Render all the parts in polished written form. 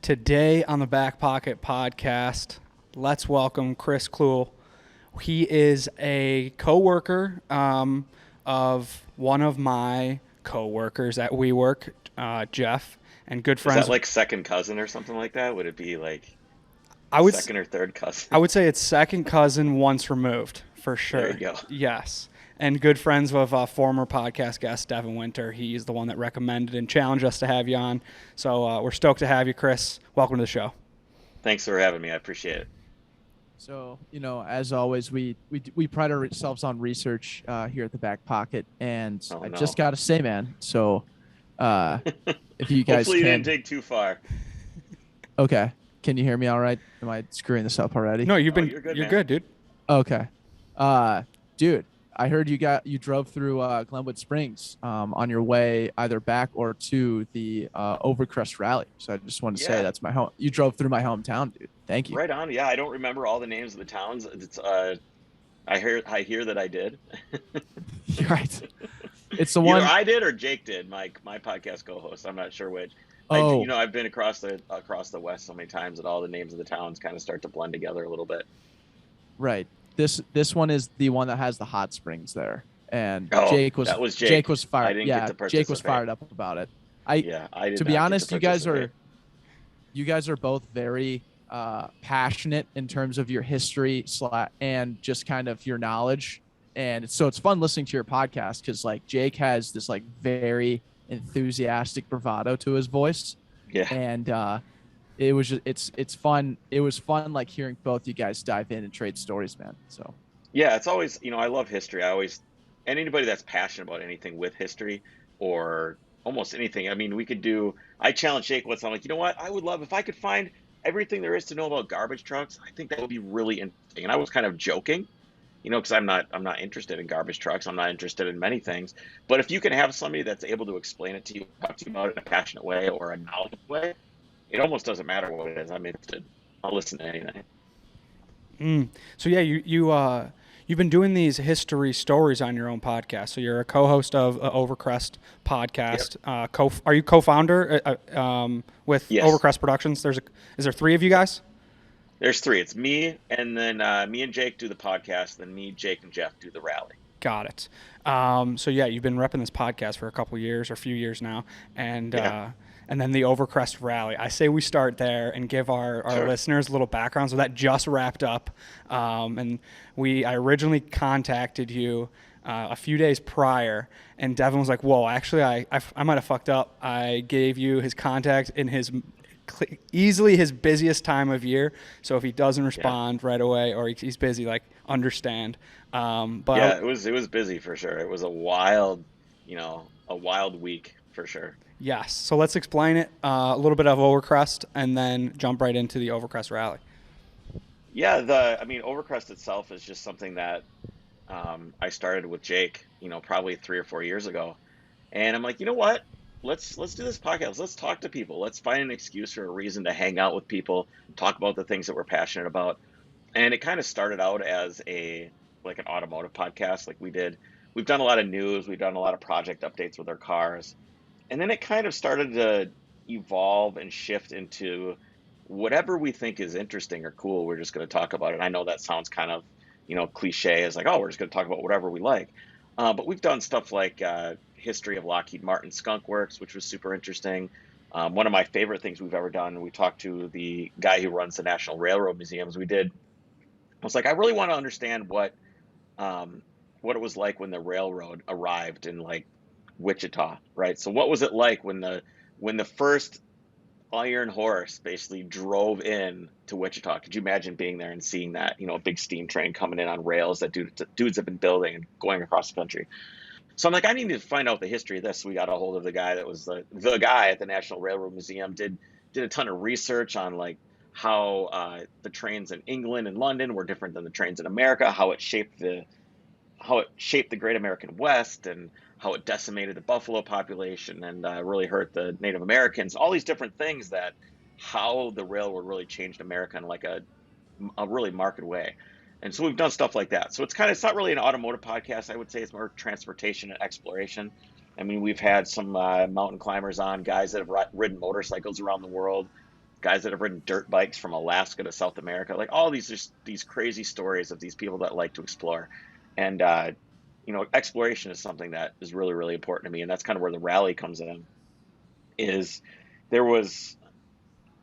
Today on the Backpocket podcast, let's welcome Kris Clewell. He is a coworker of one of my coworkers at WeWork, Jeff, and good Is friends. that like second cousin or something like that? Would it be like I would second or third I cousin? would say it's second cousin once removed for There you sure. go. Yes. And good friends with former podcast guest Devin Winter. He's the one that recommended and challenged us to have you on. So we're stoked to have you, Kris. Welcome to the show. Thanks for having me. I appreciate it. So, as always, we pride ourselves on research here at the Back Pocket, and Oh I no. just got to say, man. So, uh, if you guys Hopefully you can, didn't dig too far. okay, can you hear me all right? Am I screwing this up already? No, Oh, you're good, you're man. good, dude. Okay, dude, I heard you drove through Glenwood Springs on your way either back or to the Overcrest Rally. So I just wanted to say Yeah, that's my home. You drove through my hometown, dude. Thank you. right on. Yeah, I don't remember all the names of the towns. It's I hear that I did. You're right. It's the Either one I did or Jake did, my podcast co-host. I'm not sure which. oh I've been across the West so many times that all the names of the towns kind of start to blend together a little bit. Right. This one is the one that has the hot springs there. And Oh, Jake was that was Jake Jake. was I fired. didn't get Yeah, to Jake was participate. fired up about it. I Yeah, I did To be not get to honest, participate. you guys are both very passionate in terms of your history and just kind of your knowledge. And it's fun listening to your podcast because like Jake has this like very enthusiastic bravado to his voice. Yeah. And it was just it's fun. It was fun like hearing both you guys dive in and trade stories, man. So Yeah, it's always, I love history. And anybody that's passionate about anything with history or almost anything. I mean, I challenge Jake once. I'm like, you know what? I would love if I could find everything there is to know about garbage trucks. I think that would be really interesting. And I was kind of joking, because I'm not interested in garbage trucks. I'm not interested in many things. But if you can have somebody that's able to explain it to you, talk to you about it in a passionate way or a knowledgeable way, it almost doesn't matter what it is. I'm interested. I'll listen to anything. So yeah, you've been doing these history stories on your own podcast. So you're a co-host of Overcrest Yep. podcast. Are you co-founder with Yes. Overcrest Productions? Is there three of you guys? There's three. It's me, and then me and Jake do the podcast. Then me, Jake, and Jeff do the rally. Got it. So yeah, you've been repping this podcast for a couple years or a few years now, and Yeah, and then the Overcrest Rally. I say we start there and give our sure. listeners a little background. So that just wrapped up, and I originally contacted you a few days prior, and Devin was like, "Whoa, actually, I might have fucked up. I gave you his contact in his." Easily his busiest time of year, so if he doesn't Yeah, respond right away or he's busy, like understand. But yeah. It was busy for sure. It was a wild week for sure. yes, so let's explain it a little bit of Overcrest and then jump right into the Overcrest Rally. Yeah, Overcrest itself is just something that I started with Jake, probably 3 or 4 years ago, and I'm like, you know what? Let's do this podcast. Let's talk to people. Let's find an excuse or a reason to hang out with people, talk about the things that we're passionate about. And it kind of started out as an automotive podcast, like we've done a lot of news, we've done a lot of project updates with our cars, and then it kind of started to evolve and shift into whatever we think is interesting or cool, we're just going to talk about it. I know that sounds kind of, cliche, as like, oh, we're just going to talk about whatever we like. But we've done stuff like history of Lockheed Martin Skunk Works, which was super interesting. One of my favorite things we've ever done, we talked to the guy who runs the National Railroad Museums. I was like, I really want to understand what it was like when the railroad arrived in like Wichita, right? So what was it like when the first iron horse basically drove in to Wichita? Could you imagine being there and seeing that, a big steam train coming in on rails that dudes have been building and going across the country? So I'm like, I need to find out the history of this. So we got a hold of the guy that was the guy at the National Railroad Museum, did a ton of research on like how the trains in England and London were different than the trains in America, how it shaped the Great American West, and how it decimated the buffalo population and really hurt the Native Americans. All these different things, that how the railroad really changed America in like a really marked way. And so we've done stuff like that. So it's not really an automotive podcast. I would say it's more transportation and exploration. I mean, we've had some mountain climbers on, guys that have ridden motorcycles around the world. guys that have ridden dirt bikes from Alaska to South America, like all these crazy stories of these people that like to explore. And exploration is something that is really, really important to me, and that's kind of where the rally comes in. Is there was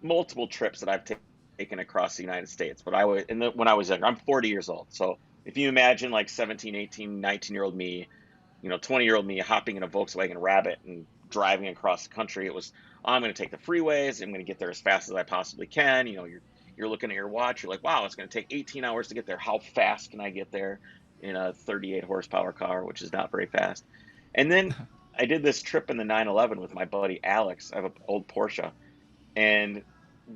multiple trips that I've taken across the United States, but when I was younger, I'm 40 years old. So if you imagine like 17, 18, 19-year-old me, 20-year-old me hopping in a Volkswagen Rabbit and driving across the country, it was, I'm going to take the freeways. I'm going to get there as fast as I possibly can. You're looking at your watch. You're like, wow, it's going to take 18 hours to get there. How fast can I get there in a 38 horsepower car, which is not very fast? And then I did this trip in the 911 with my buddy Alex. I have an old Porsche, and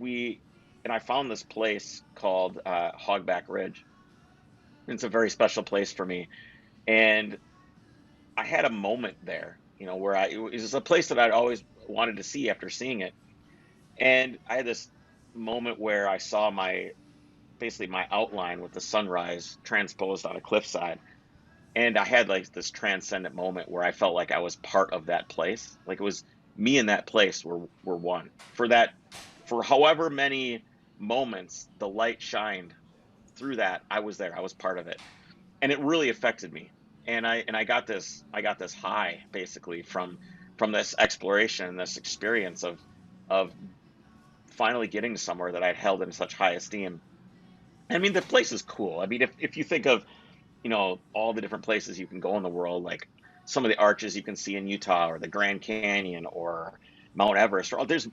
I found this place called Hogback Ridge. It's a very special place for me, and I had a moment there, where it was a place that I'd always wanted to see after seeing it. And I had this moment where I saw basically my outline with the sunrise transposed on a cliffside. And I had like this transcendent moment where I felt like I was part of that place. Like it was me and that place were one. For however many moments the light shined through that, I was there. I was part of it. And it really affected me. And I got this high basically from this exploration, this experience of finally getting to somewhere that I'd held in such high esteem. I mean, the place is cool. I mean, if you think of, all the different places you can go in the world, like some of the arches you can see in Utah or the Grand Canyon or Mount Everest, there's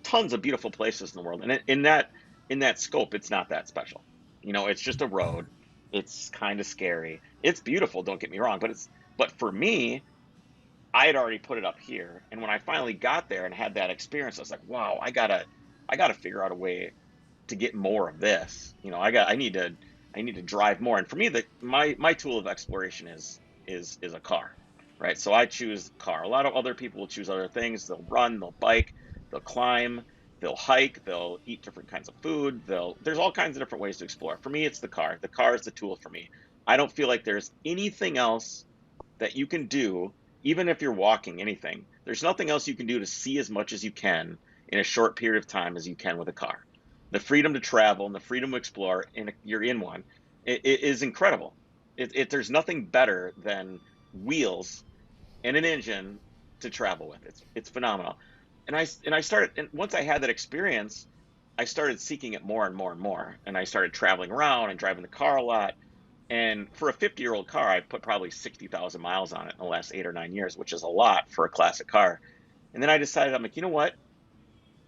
tons of beautiful places in the world. And in that scope, it's not that special. It's just a road. It's kind of scary. It's beautiful, don't get me wrong, but for me, I had already put it up here. And when I finally got there and had that experience, I was like, wow, I gotta figure out a way to get more of this. I need to drive more. And for me, my tool of exploration is a car, right? So I choose car. A lot of other people will choose other things. They'll run, they'll bike, they'll climb, they'll hike, they'll eat different kinds of food. There's all kinds of different ways to explore. For me, it's the car. The car is the tool for me. I don't feel like there's anything else that you can do, even if you're walking, anything. There's nothing else you can do to see as much as you can in a short period of time as you can with a car. The freedom to travel and the freedom to explore, and you're in one, it is incredible. There's nothing better than wheels and an engine to travel with. It's phenomenal. And once I had that experience, I started seeking it more and more and more. And I started traveling around and driving the car a lot. And for a 50-year-old car, I put probably 60,000 miles on it in the last 8 or 9 years, which is a lot for a classic car. And then I decided, I'm like, you know what?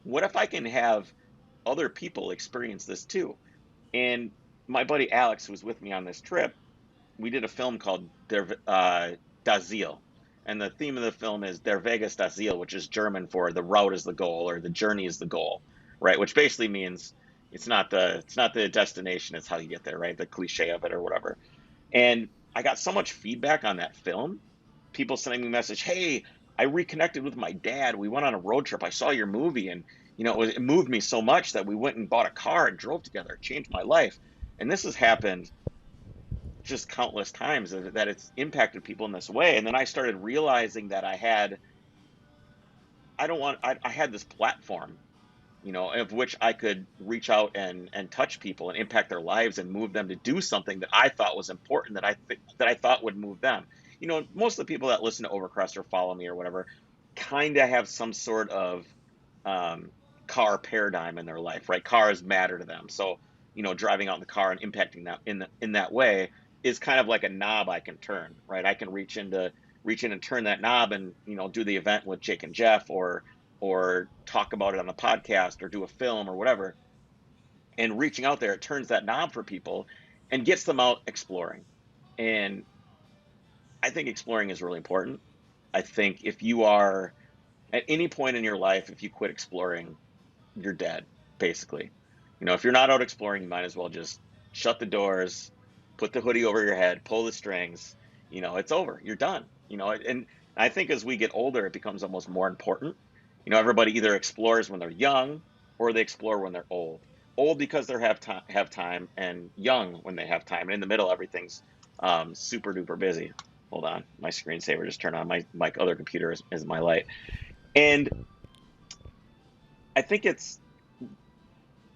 What if I can have other people experience this too? And my buddy Alex, who was with me on this trip, we did a film called Das Ziel. And the theme of the film is Der Weg ist das Ziel, which is German for the route is the goal, or the journey is the goal, right? Which basically means it's not the destination, it's how you get there, right? The cliche of it or whatever. And I got so much feedback on that film. People sending me a message, hey, I reconnected with my dad. We went on a road trip. I saw your movie, and it moved me so much that we went and bought a car and drove together. It changed my life. And this has happened just countless times that it's impacted people in this way. And then I started realizing that I had this platform, of which I could reach out and touch people and impact their lives and move them to do something that I thought was important, that I thought would move them. Most of the people that listen to Overcrest or follow me or whatever kind of have some sort of car paradigm in their life, right? Cars matter to them. So, driving out in the car and impacting that in that way is kind of like a knob I can turn, right? I can reach in and turn that knob and, do the event with Jake and Jeff or talk about it on a podcast or do a film or whatever. And reaching out there, it turns that knob for people and gets them out exploring. And I think exploring is really important. I think if you are at any point in your life, if you quit exploring, you're dead, basically. If you're not out exploring, you might as well just shut the doors, put the hoodie over your head, pull the strings, it's over, you're done, and I think as we get older, it becomes almost more important. Everybody either explores when they're young or they explore when they're old because they have time, and young when they have time. And in the middle, everything's super duper busy. Hold on, my screensaver just turned on. My other computer is my light. And I think it's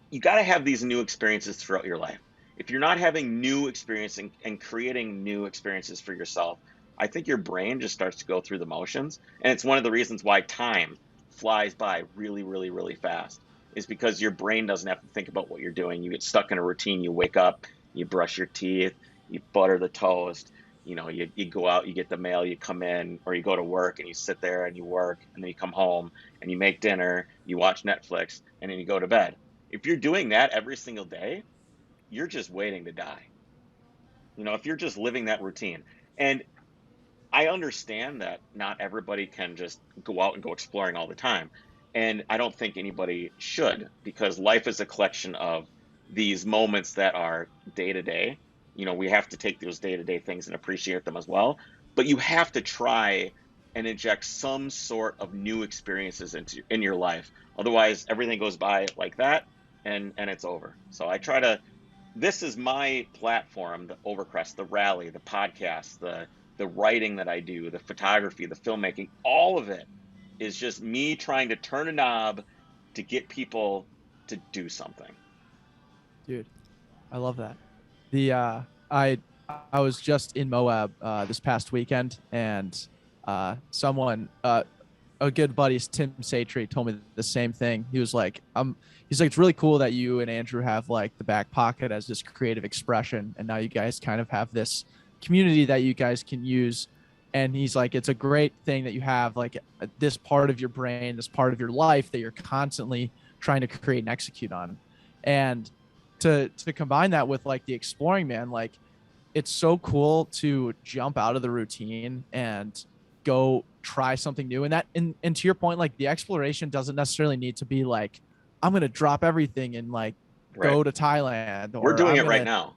you got to have these new experiences throughout your life. If you're not having new experience and creating new experiences for yourself, I think your brain just starts to go through the motions. And it's one of the reasons why time flies by really, really, really fast, is because your brain doesn't have to think about what you're doing. You get stuck in a routine. You wake up, you brush your teeth, you butter the toast, you go out, you get the mail, you come in, or you go to work and you sit there and you work, and then you come home and you make dinner, you watch Netflix, and then you go to bed. If you're doing that every single day, you're just waiting to die. If you're just living that routine. And I understand that not everybody can just go out and go exploring all the time. And I don't think anybody should, because life is a collection of these moments that are day to day. We have to take those day to day things and appreciate them as well. But you have to try and inject some sort of new experiences in your life. Otherwise, everything goes by like that, and it's over. So I try to. This is my platform: the Overcrest, the rally, the podcast, the writing that I do, the photography, the filmmaking. All of it is just me trying to turn a knob to get people to do something. Dude, I love that. The I was just in Moab this past weekend, and someone a good buddy, Tim Satry, told me the same thing. He was like, he's like, it's really cool that you and Andrew have like the Backpocket as this creative expression, and now you guys kind of have this community that you guys can use. And he's like, it's a great thing that you have like this part of your brain, this part of your life that you're constantly trying to create and execute on. And to combine that with like the exploring, man, like it's so cool to jump out of the routine and go try something new. And to your point, like the exploration doesn't necessarily need to be like, I'm going to drop everything and like go to Thailand. Or we're doing it right now.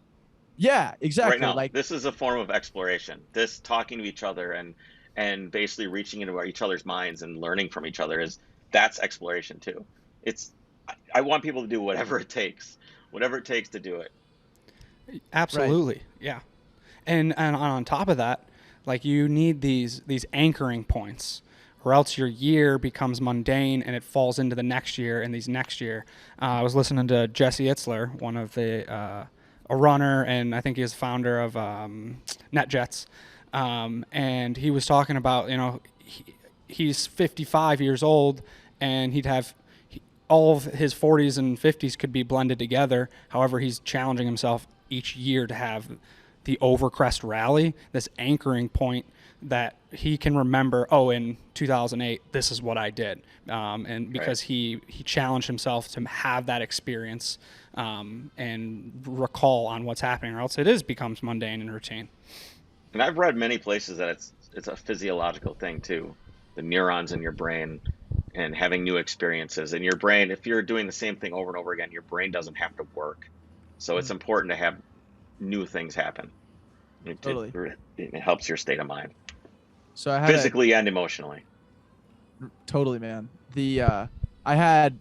Yeah, exactly. Right now, like this is a form of exploration. This talking to each other and basically reaching into each other's minds and learning from each other, that's exploration too. I want people to do whatever it takes to do it. Absolutely. Right. Yeah. And on top of that, like you need these anchoring points, or else your year becomes mundane and it falls into the next year and these next year. I was listening to Jesse Itzler, one of the a runner, and I think he's founder of NetJets, and he was talking about, he's 55 years old, and he'd have all of his 40s and 50s could be blended together. However, he's challenging himself each year to have the Overcrest rally, this anchoring point that he can remember, in 2008, this is what I did. And because he challenged himself to have that experience and recall on what's happening, or else becomes mundane and routine. And I've read many places that it's a physiological thing too. The neurons in your brain and having new experiences in your brain. If you're doing the same thing over and over again, your brain doesn't have to work. So it's important to have new things happen. Totally. It helps your state of mind. So I had physically and emotionally. Totally, man. I had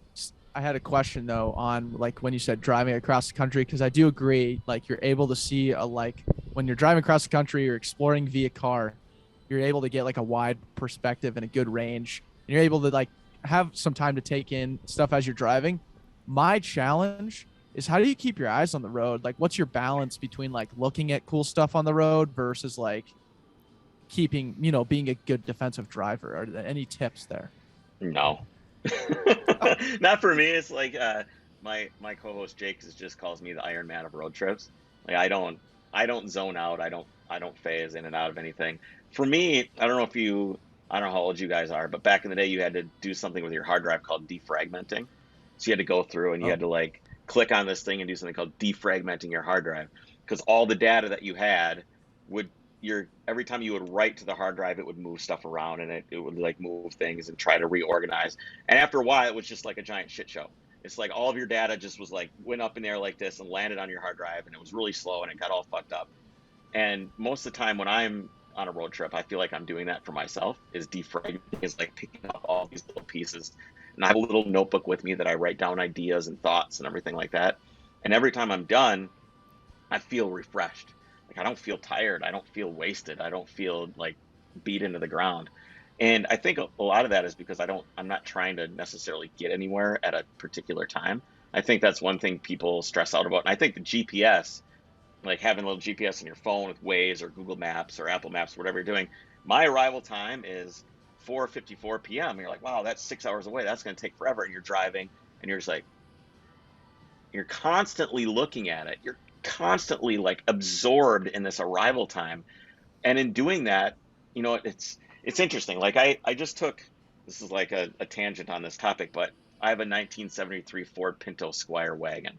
a question though on like when you said driving across the country, because I do agree, like you're able to see when you're driving across the country or exploring via car, you're able to get like a wide perspective and a good range. And you're able to like have some time to take in stuff as you're driving. My challenge is, how do you keep your eyes on the road? Like, what's your balance between like looking at cool stuff on the road versus like keeping, being a good defensive driver? Are there any tips there? No. Not for me. It's like my co-host Jake just calls me the Iron Man of road trips. Like I don't zone out. I don't phase in and out of anything. For me, I don't know how old you guys are, but back in the day you had to do something with your hard drive called defragmenting. So you had to go through and you had to like click on this thing and do something called defragmenting your hard drive, because all the data that you had every time you would write to the hard drive, it would move stuff around, and it would like move things and try to reorganize. And after a while, it was just like a giant shit show. It's like all of your data just was like went up in there like this and landed on your hard drive, and it was really slow and it got all fucked up. And most of the time when I'm on a road trip, I feel like I'm doing that for myself. Is defragmenting, is like picking up all these little pieces. And I have a little notebook with me that I write down ideas and thoughts and everything like that. And every time I'm done, I feel refreshed. Like I don't feel tired. I don't feel wasted. I don't feel like beat into the ground. And I think a lot of that is because I'm not trying to necessarily get anywhere at a particular time. I think that's one thing people stress out about. And I think the GPS, like having a little GPS in your phone with Waze or Google Maps or Apple Maps, whatever you're doing, my arrival time is 4:54 p.m. And you're like, wow, that's 6 hours away. That's going to take forever. And you're driving and you're just like, you're constantly looking at it. You're constantly like absorbed in this arrival time. And in doing that, it's interesting. Like I just took, this is like a tangent on this topic, but I have a 1973 Ford Pinto Squire wagon.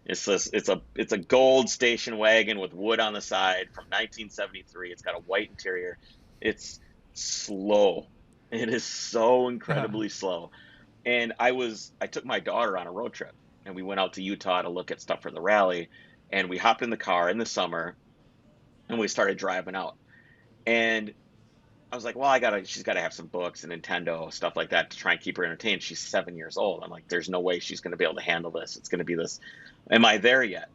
It's a gold station wagon with wood on the side from 1973. It's got a white interior. It's slow. It is so incredibly slow. And I took my daughter on a road trip and we went out to Utah to look at stuff for the rally, and we hopped in the car in the summer and we started driving out. And I was like, well, she's gotta have some books and Nintendo, stuff like that to try and keep her entertained. She's 7 years old. I'm like, there's no way she's gonna be able to handle this. It's gonna be this. Am I there yet?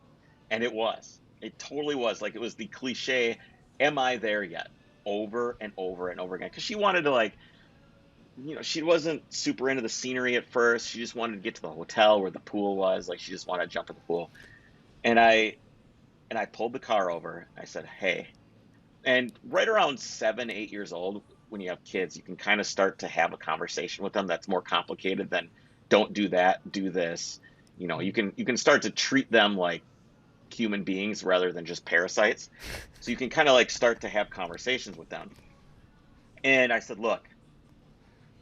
And it was. It totally was. Like, it was the cliche, am I there yet? Over and over and over again. Because she wanted to, like, she wasn't super into the scenery at first. She just wanted to get to the hotel where the pool was. Like, she just wanted to jump in the pool. And I pulled the car over. I said, hey. And right around 7, 8 years old, when you have kids, you can kind of start to have a conversation with them that's more complicated than don't do that, do this. You can start to treat them like human beings rather than just parasites. So you can kind of like start to have conversations with them. And I said, look,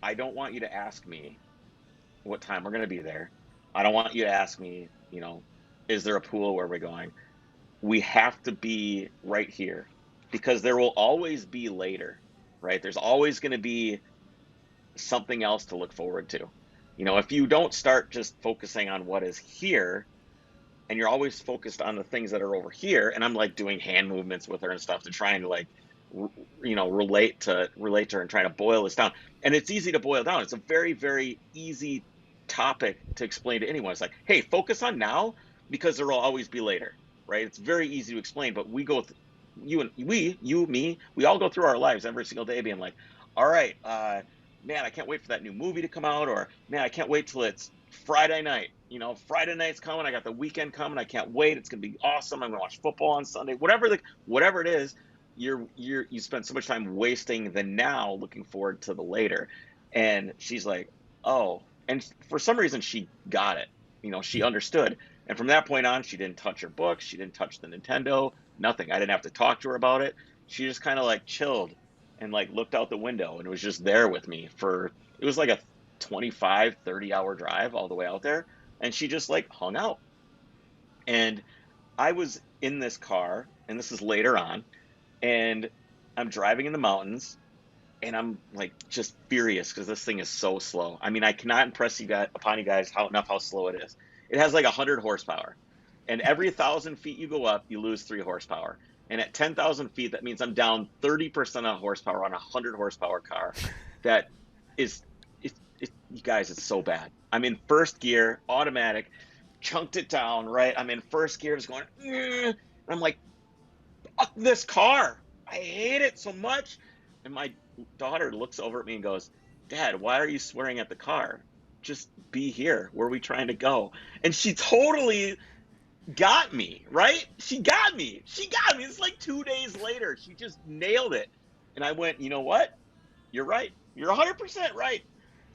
I don't want you to ask me what time we're going to be there. I don't want you to ask me, is there a pool where we're going? We have to be right here because there will always be later, right? There's always going to be something else to look forward to. If you don't start just focusing on what is here and you're always focused on the things that are over here, and I'm like doing hand movements with her and stuff to try and like, relate to her and trying to boil this down. And it's easy to boil down. It's a very, very easy topic to explain to anyone. It's like, hey, focus on now because there will always be later, right? It's very easy to explain, but we go, me, we all go through our lives every single day being like, all right, man, I can't wait for that new movie to come out, or man, I can't wait till it's Friday night. Friday night's coming. I got the weekend coming. I can't wait. It's gonna be awesome. I'm gonna watch football on Sunday. Whatever it is, you spend so much time wasting the now looking forward to the later. And she's like, oh, and for some reason she got it. She understood. And from that point on, she didn't touch her books. She didn't touch the Nintendo, nothing. I didn't have to talk to her about it. She just kind of like chilled and like looked out the window and was just there with me it was like a 25, 30-hour drive all the way out there. And she just like hung out. And I was in this car, and this is later on, and I'm driving in the mountains, and I'm like just furious because this thing is so slow. I mean, I cannot impress upon you guys how slow it is. It has like 100 horsepower, and every 1,000 feet you go up, you lose 3 horsepower. And at 10,000 feet, that means I'm down 30% of horsepower on a 100 horsepower car. That is, you guys, it's so bad. I'm in first gear, automatic, chunked it down, right? I'm in first gear, just going, and I'm like, fuck this car. I hate it so much. And my daughter looks over at me and goes, Dad, why are you swearing at the car? Just be here. Where are we trying to go? And she totally got me, right? She got me. It's like 2 days later. She just nailed it. And I went, you know what? You're right. You're 100% right.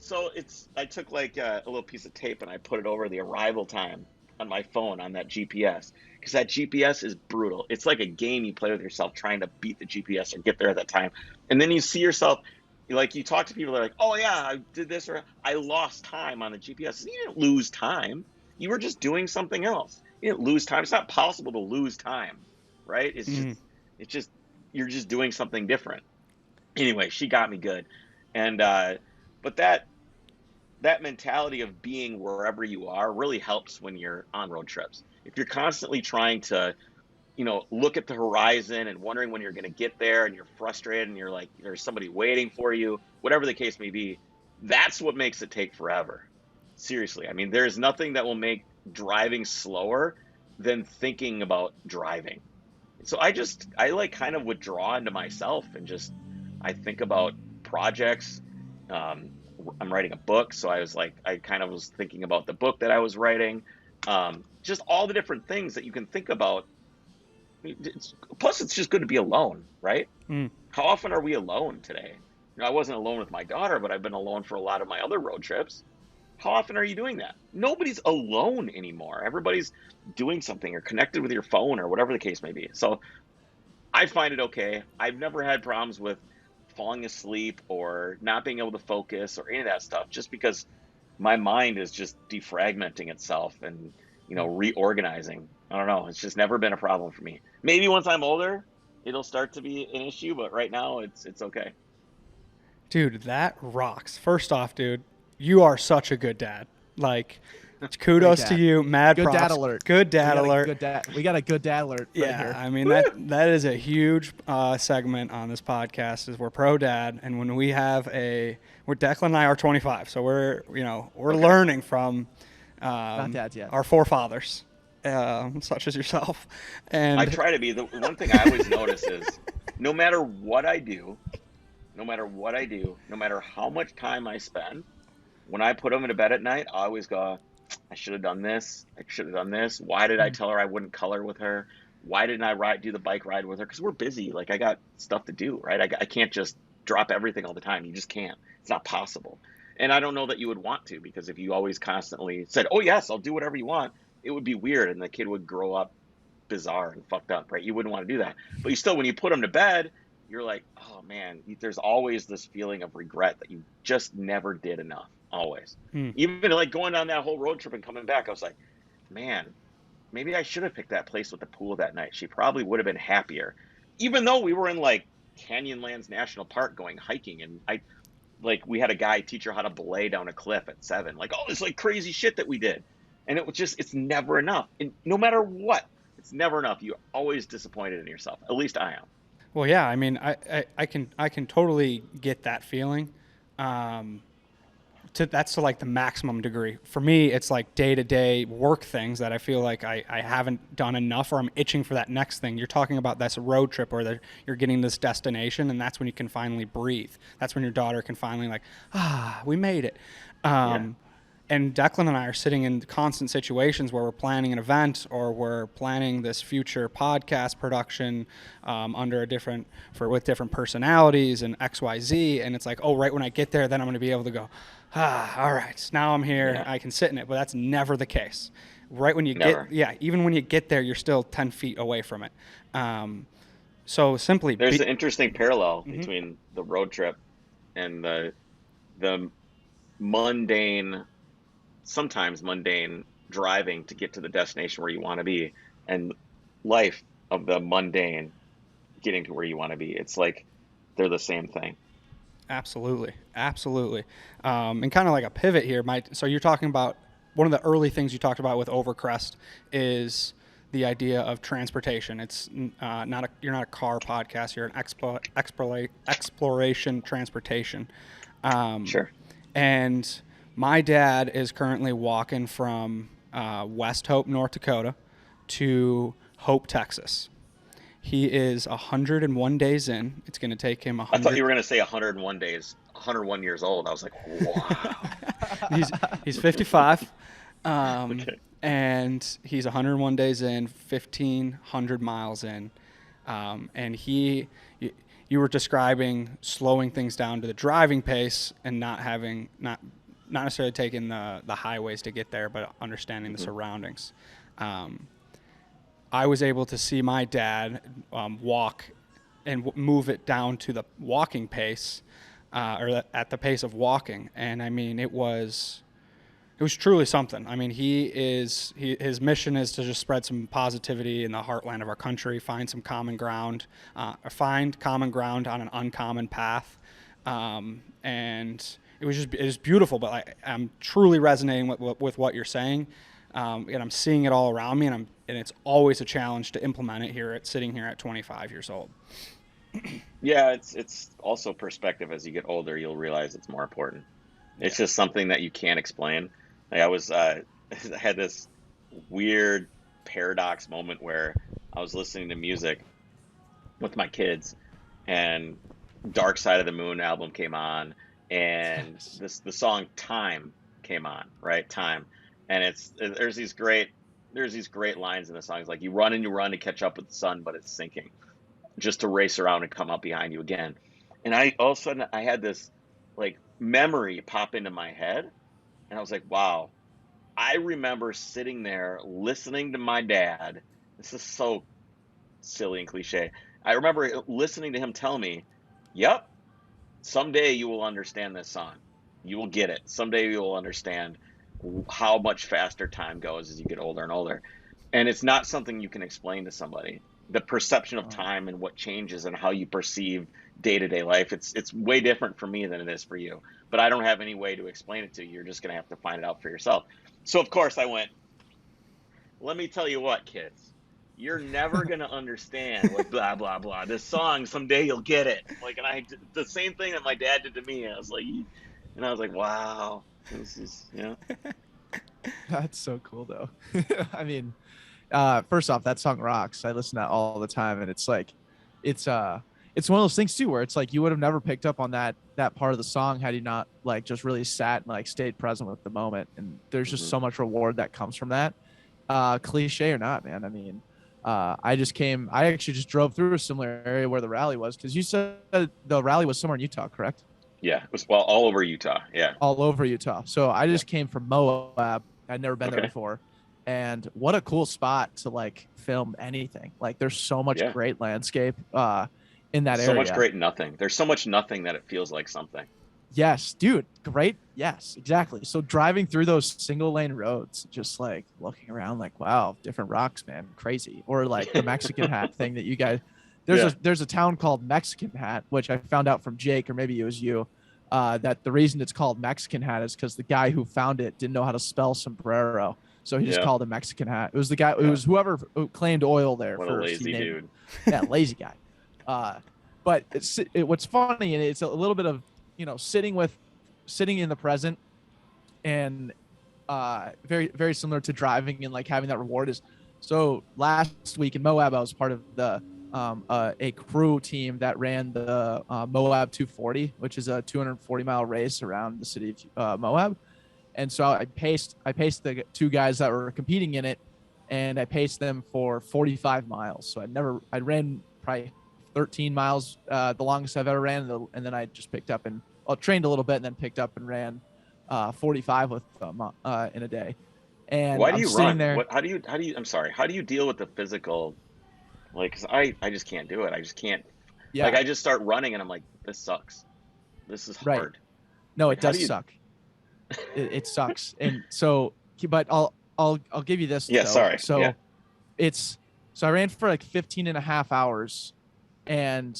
So I took like a little piece of tape and I put it over the arrival time on my phone on that GPS, because that GPS is brutal. It's like a game you play with yourself trying to beat the GPS or get there at that time. And then you see yourself, like you talk to people that are like, oh yeah, I did this, or I lost time on the GPS. You didn't lose time. You were just doing something else. You didn't lose time. It's not possible to lose time, right? It's just, you're just doing something different. Anyway, she got me good. And, but that mentality of being wherever you are really helps when you're on road trips. If you're constantly trying to, look at the horizon and wondering when you're going to get there, and you're frustrated and you're like, there's somebody waiting for you, whatever the case may be, that's what makes it take forever. Seriously. I mean, there's nothing that will make driving slower than thinking about driving. So I like kind of withdraw into myself and I think about projects, I'm writing a book, so I kind of was thinking about the book that I was writing, just all the different things that you can think about. Plus, it's just good to be alone, right? Mm. How often are we alone today? I wasn't alone with my daughter, but I've been alone for a lot of my other road trips. How often are you doing that? Nobody's alone anymore. Everybody's doing something or connected with your phone or whatever the case may be. So I find it okay. I've never had problems with falling asleep or not being able to focus or any of that stuff, just because my mind is just defragmenting itself and, reorganizing. I don't know. It's just never been a problem for me. Maybe once I'm older, it'll start to be an issue, but right now it's okay. Dude, that rocks. First off, dude, you are such a good dad. Like, kudos to you. Mad good props. Dad alert. Good dad alert. We got a good dad alert right here. I mean, that is a huge segment on this podcast is we're pro dad. And when we have Declan and I are 25. So we're learning from Not dads yet. our forefathers, such as yourself. And I try to be. The one thing I always notice is no matter what I do, no matter how much time I spend, when I put them into bed at night, I always go, I should have done this. I should have done this. Why did I tell her I wouldn't color with her? Why didn't I do the bike ride with her? Because we're busy. Like, I got stuff to do, right? I can't just drop everything all the time. You just can't. It's not possible. And I don't know that you would want to, because if you always constantly said, oh, yes, I'll do whatever you want, it would be weird. And the kid would grow up bizarre and fucked up, right? You wouldn't want to do that. But you still, when you put them to bed, you're like, oh, man, there's always this feeling of regret that you just never did enough. Always. Even like going on that whole road trip and coming back, I was like, man, maybe I should have picked that place with the pool that night. She probably would have been happier. Even though we were in like Canyonlands National Park going hiking, and we had a guy teach her how to belay down a cliff at 7. Like, all this like crazy shit that we did. And it was just, it's never enough. And no matter what, it's never enough. You're always disappointed in yourself. At least I am. well, yeah, I mean, I can totally get that feeling. That's to like the maximum degree. For me, it's like day-to-day work things that I feel like I haven't done enough, or I'm itching for that next thing. You're talking about this road trip where you're getting this destination, and that's when you can finally breathe. That's when your daughter can finally we made it. And Declan and I are sitting in constant situations where we're planning an event or we're planning this future podcast production with different personalities and XYZ. And it's like, oh, right when I get there, then I'm going to be able to go, all right, now I'm here. Yeah. I can sit in it. But that's never the case. Right when you even when you get there, you're still 10 feet away from it. So simply, there's an interesting parallel between the road trip and the mundane, sometimes mundane driving to get to the destination where you want to be, and life of the mundane getting to where you want to be. It's like they're the same thing. Absolutely. And kind of like a pivot here, so you're talking about one of the early things you talked about with Overcrest is the idea of transportation. It's you're not a car podcast, you're an exploration transportation. Sure. And my dad is currently walking from West Hope, North Dakota to Hope, Texas. He is 101 days in. It's going to take him 100. I thought you were going to say 101 days, 101 years old. I was like, wow. He's 55. Okay. And he's 101 days in, 1,500 miles in. And you were describing slowing things down to the driving pace and not necessarily taking the highways to get there, but understanding the surroundings. I was able to see my dad walk and move it down to the walking pace, or at the pace of walking. And I mean, it was truly something. I mean, his mission is to just spread some positivity in the heartland of our country, find some common ground, find common ground on an uncommon path. And it was beautiful, but I'm truly resonating with what you're saying. And I'm seeing it all around me, and it's always a challenge to implement it sitting here at 25 years old. Yeah, it's also perspective. As you get older, you'll realize it's more important. It's just something that you can't explain. Like I had this weird paradox moment where I was listening to music with my kids, and Dark Side of the Moon album came on, and Yes. the song Time came on, right? Time. And there's these great lines in the song. It's like, you run and you run to catch up with the sun, but it's sinking, just to race around and come up behind you again. And I all of a sudden I had this like memory pop into my head, and I was like, wow, I remember sitting there listening to my dad. This is so silly and cliche. I remember listening to him tell me, yep, someday you will understand this song. You will get it. Someday you will understand how much faster time goes as you get older and older. And it's not something you can explain to somebody. The perception of time and what changes and how you perceive day-to-day life, it's way different for me than it is for you. But I don't have any way to explain it to you. You're just going to have to find it out for yourself. So of course I went, let me tell you what, kids. You're never going to understand what blah, blah, blah. This song, someday you'll get it. Like, and I did the same thing that my dad did to me. I was like, wow, this is, That's so cool though. I mean, first off, that song rocks. I listen to that all the time, and it's like, it's one of those things too, where it's like you would have never picked up on that part of the song had you not like just really sat and like stayed present with the moment. And there's just so much reward that comes from that. Cliche or not, man. I mean, I actually just drove through a similar area where the rally was, because you said the rally was somewhere in Utah, correct? Yeah, it was, well, all over Utah. Yeah. All over Utah. So I just came from Moab. I'd never been there Okay. before. And what a cool spot to like film anything. Like there's so much Yeah. great landscape in that area. So much great nothing. There's so much nothing that it feels like something. Yes, dude. Great. Yes, exactly. So driving through those single lane roads, just like looking around like, wow, different rocks, man. Crazy. Or like the Mexican hat thing that you guys, there's a town called Mexican Hat, which I found out from Jake, or maybe it was you, that the reason it's called Mexican Hat is because the guy who found it didn't know how to spell sombrero. So he just called it Mexican Hat. It was the guy, it was whoever claimed oil there What first. a lazy dude. Yeah, lazy guy. But what's funny, and it's a little bit of, sitting in the present, and very, very similar to driving and like having that reward is. So last week in Moab, I was part of the a crew team that ran the Moab 240, which is a 240-mile race around the city of Moab. And so I paced the two guys that were competing in it, and I paced them for 45 miles. So I ran probably 13 miles, the longest I've ever ran, and then I just picked up and trained a little bit, and then picked up and ran 45 with them in a day. And why do you run? There, how do you? I'm sorry. How do you deal with the physical? Like, 'cause I just can't do it. I just can't. yeah. Like, I just start running, and I'm like, this sucks. This is hard. Right. No, Like, it does suck. It sucks. And so, but I'll give you this. Yeah. though. Sorry. So yeah. So I ran for like 15 and a half hours, and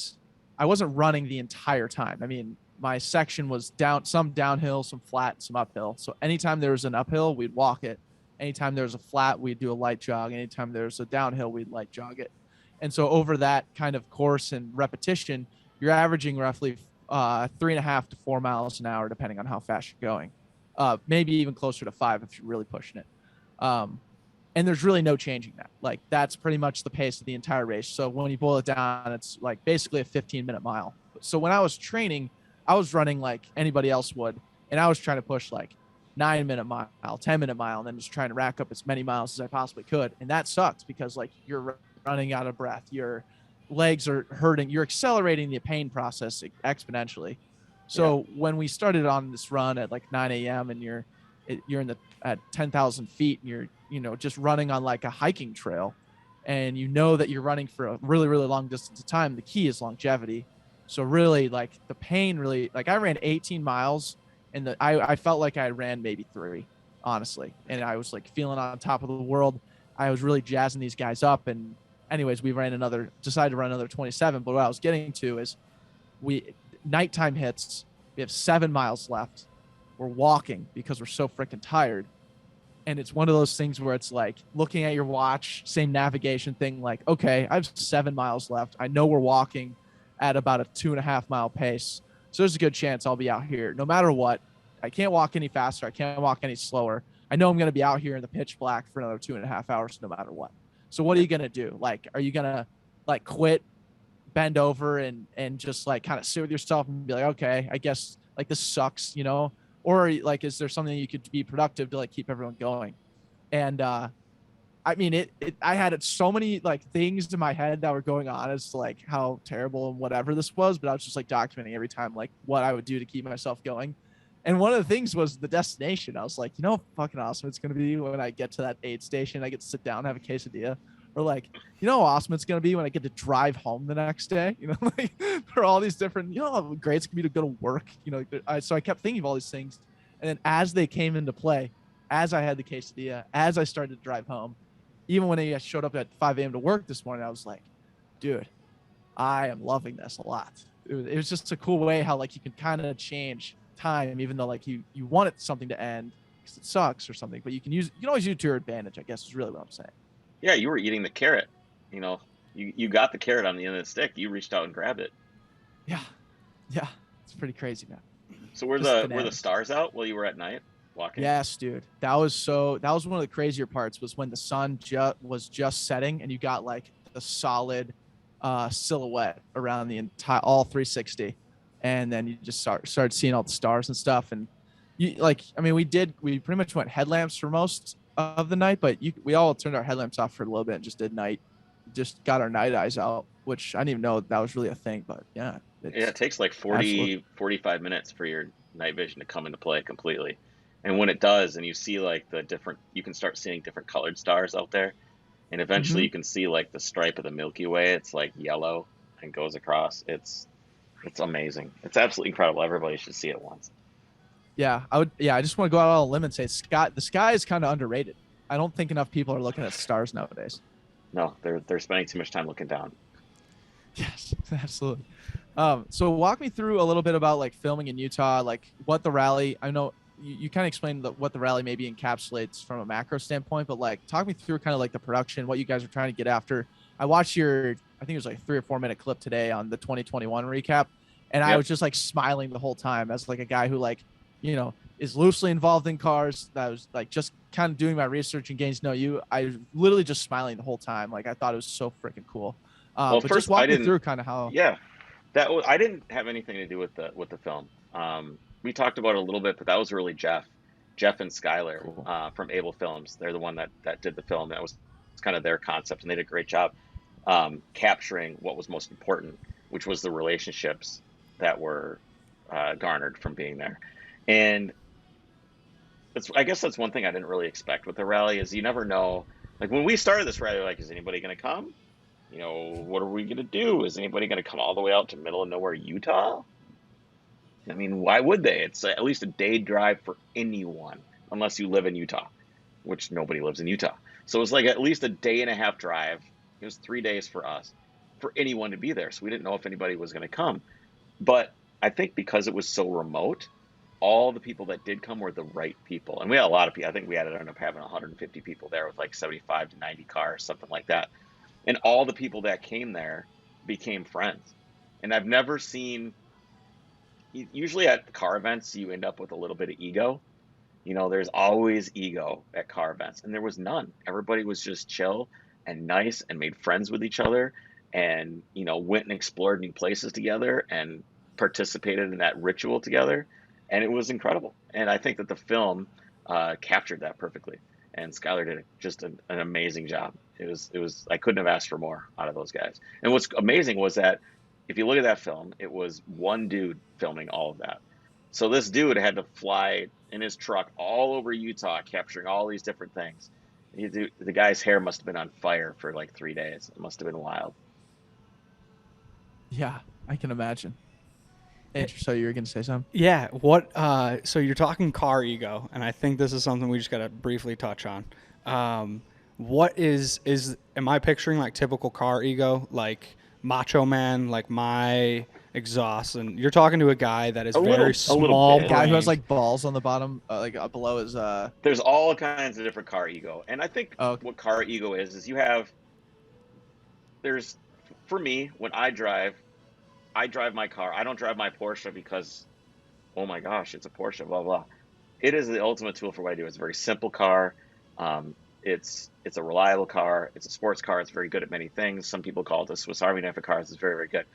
I wasn't running the entire time. I mean, my section was some downhill, some flat, some uphill. So anytime there was an uphill, we'd walk it. Anytime there was a flat, we'd do a light jog. Anytime there was a downhill, we'd light jog it. And so over that kind of course and repetition, you're averaging roughly 3.5 to 4 miles an hour, depending on how fast you're going. Maybe even closer to 5 if you're really pushing it. And there's really no changing that. Like, that's pretty much the pace of the entire race. So when you boil it down, it's like basically a 15-minute mile. So when I was training, I was running like anybody else would, and I was trying to push like 9-minute mile, 10-minute mile, and then just trying to rack up as many miles as I possibly could. And that sucked because like you're running out of breath, your legs are hurting, you're accelerating the pain process exponentially. So when we started on this run at like 9 a.m. and you're at 10,000 feet, and you're just running on like a hiking trail, and that you're running for a really, really long distance of time, the key is longevity. So really, like, the pain really, like, I ran 18 miles, and I felt like I ran maybe 3, honestly. And I was like feeling on top of the world. I was really jazzing these guys up. And anyways, decided to run another 27. But what I was getting to is nighttime hits. We have 7 miles left. We're walking because we're so freaking tired. And it's one of those things where it's like looking at your watch, same navigation thing, like, okay, I have 7 miles left. I know we're walking at about a 2.5 mile pace. So there's a good chance I'll be out here no matter what. I can't walk any faster. I can't walk any slower. I know I'm going to be out here in the pitch black for another 2.5 hours no matter what. So what are you going to do? Like, are you going to like quit, bend over and just like kind of sit with yourself and be like, okay, I guess like this sucks, you know, or like is there something you could be productive to like keep everyone going? And I mean, I had so many like things in my head that were going on as to like how terrible and whatever this was, but I was just like documenting every time like what I would do to keep myself going. And one of the things was the destination. I was like, you know, how fucking awesome it's gonna be when I get to that aid station, I get to sit down and have a quesadilla. Or like, you know how awesome it's gonna be when I get to drive home the next day. You know, like there are all these different, you know, how great it's gonna be to go to work. You know, so I kept thinking of all these things, and then as they came into play, as I had the quesadilla, as I started to drive home, even when I showed up at 5 a.m. to work this morning, I was like, dude, I am loving this a lot. It was just a cool way how like you can kind of change time, even though like you want it something to end because it sucks or something, but you can always use it to your advantage, I guess is really what I'm saying. Yeah, you were eating the carrot. You know, you got the carrot on the end of the stick. You reached out and grabbed it. Yeah, it's pretty crazy, man. So were the stars out while you were at night walking? Yes, dude. That was one of the crazier parts was when the sun was just setting and you got like a solid silhouette around the entire all 360, and then you just started seeing all the stars and stuff. And you like, I mean, we pretty much went headlamps for most of the night, but we all turned our headlamps off for a little bit and just got our night eyes out, which I didn't even know that was really a thing. But yeah, it takes like 45 minutes for your night vision to come into play completely. And when it does, and you see like you can start seeing different colored stars out there. And eventually you can see like the stripe of the Milky Way. It's like yellow and goes across. It's amazing. It's absolutely incredible. Everybody should see it once. Yeah, I just want to go out on a limb and say the sky is kind of underrated. I don't think enough people are looking at stars nowadays. No, they're spending too much time looking down. Yes, absolutely. So walk me through a little bit about like filming in Utah, like what the rally, I know you kind of explained what the rally maybe encapsulates from a macro standpoint, but like talk me through kind of like the production, what you guys are trying to get after. I watched I think it was like 3 or 4 minute clip today on the 2021 recap. And I was just like smiling the whole time as like a guy who like, you know, is loosely involved in cars. That was like just kind of doing my research and getting to know you. I was literally just smiling the whole time. Like I thought it was so freaking cool. Well, but first, just walk me through kind of how. Yeah, I didn't have anything to do with the film. We talked about it a little bit, but that was really Jeff and Skylar Cool. from Able Films. They're the one that did the film. That was kind of their concept, and they did a great job capturing what was most important, which was the relationships that were garnered from being there. And I guess that's one thing I didn't really expect with the rally is you never know. Like when we started this rally, like, is anybody going to come? You know, what are we going to do? Is anybody going to come all the way out to middle of nowhere, Utah? I mean, why would they? It's at least a day drive for anyone, unless you live in Utah, which nobody lives in Utah. So it was like at least a day and a half drive. It was 3 days for us, for anyone to be there. So we didn't know if anybody was going to come. But I think because it was so remote, all the people that did come were the right people. And we had a lot of people. I think we ended up having 150 people there with like 75 to 90 cars, something like that. And all the people that came there became friends. And I've never seen, usually at car events, you end up with a little bit of ego. You know, there's always ego at car events, and there was none. Everybody was just chill and nice and made friends with each other and, you know, went and explored new places together and participated in that ritual together. And it was incredible. And I think that the film captured that perfectly. And Skylar did just an amazing job. It was I couldn't have asked for more out of those guys. And what's amazing was that if you look at that film, it was one dude filming all of that. So this dude had to fly in his truck all over Utah, capturing all these different things. The guy's hair must have been on fire for like 3 days. It must have been wild. Yeah, I can imagine. Andrew, so you were going to say something? Yeah. So you're talking car ego, and I think this is something we just got to briefly touch on. Am I picturing like typical car ego, like macho man, like my exhaust? And you're talking to a guy that is very small. A guy who has like balls on the bottom, like up below his. There's all kinds of different car ego. And I think what car ego is for me, when I drive my car. I don't drive my Porsche because, oh my gosh, it's a Porsche, blah, blah. It is the ultimate tool for what I do. It's a very simple car. It's a reliable car. It's a sports car. It's very good at many things. Some people call it the Swiss Army knife of cars. It's very, very good.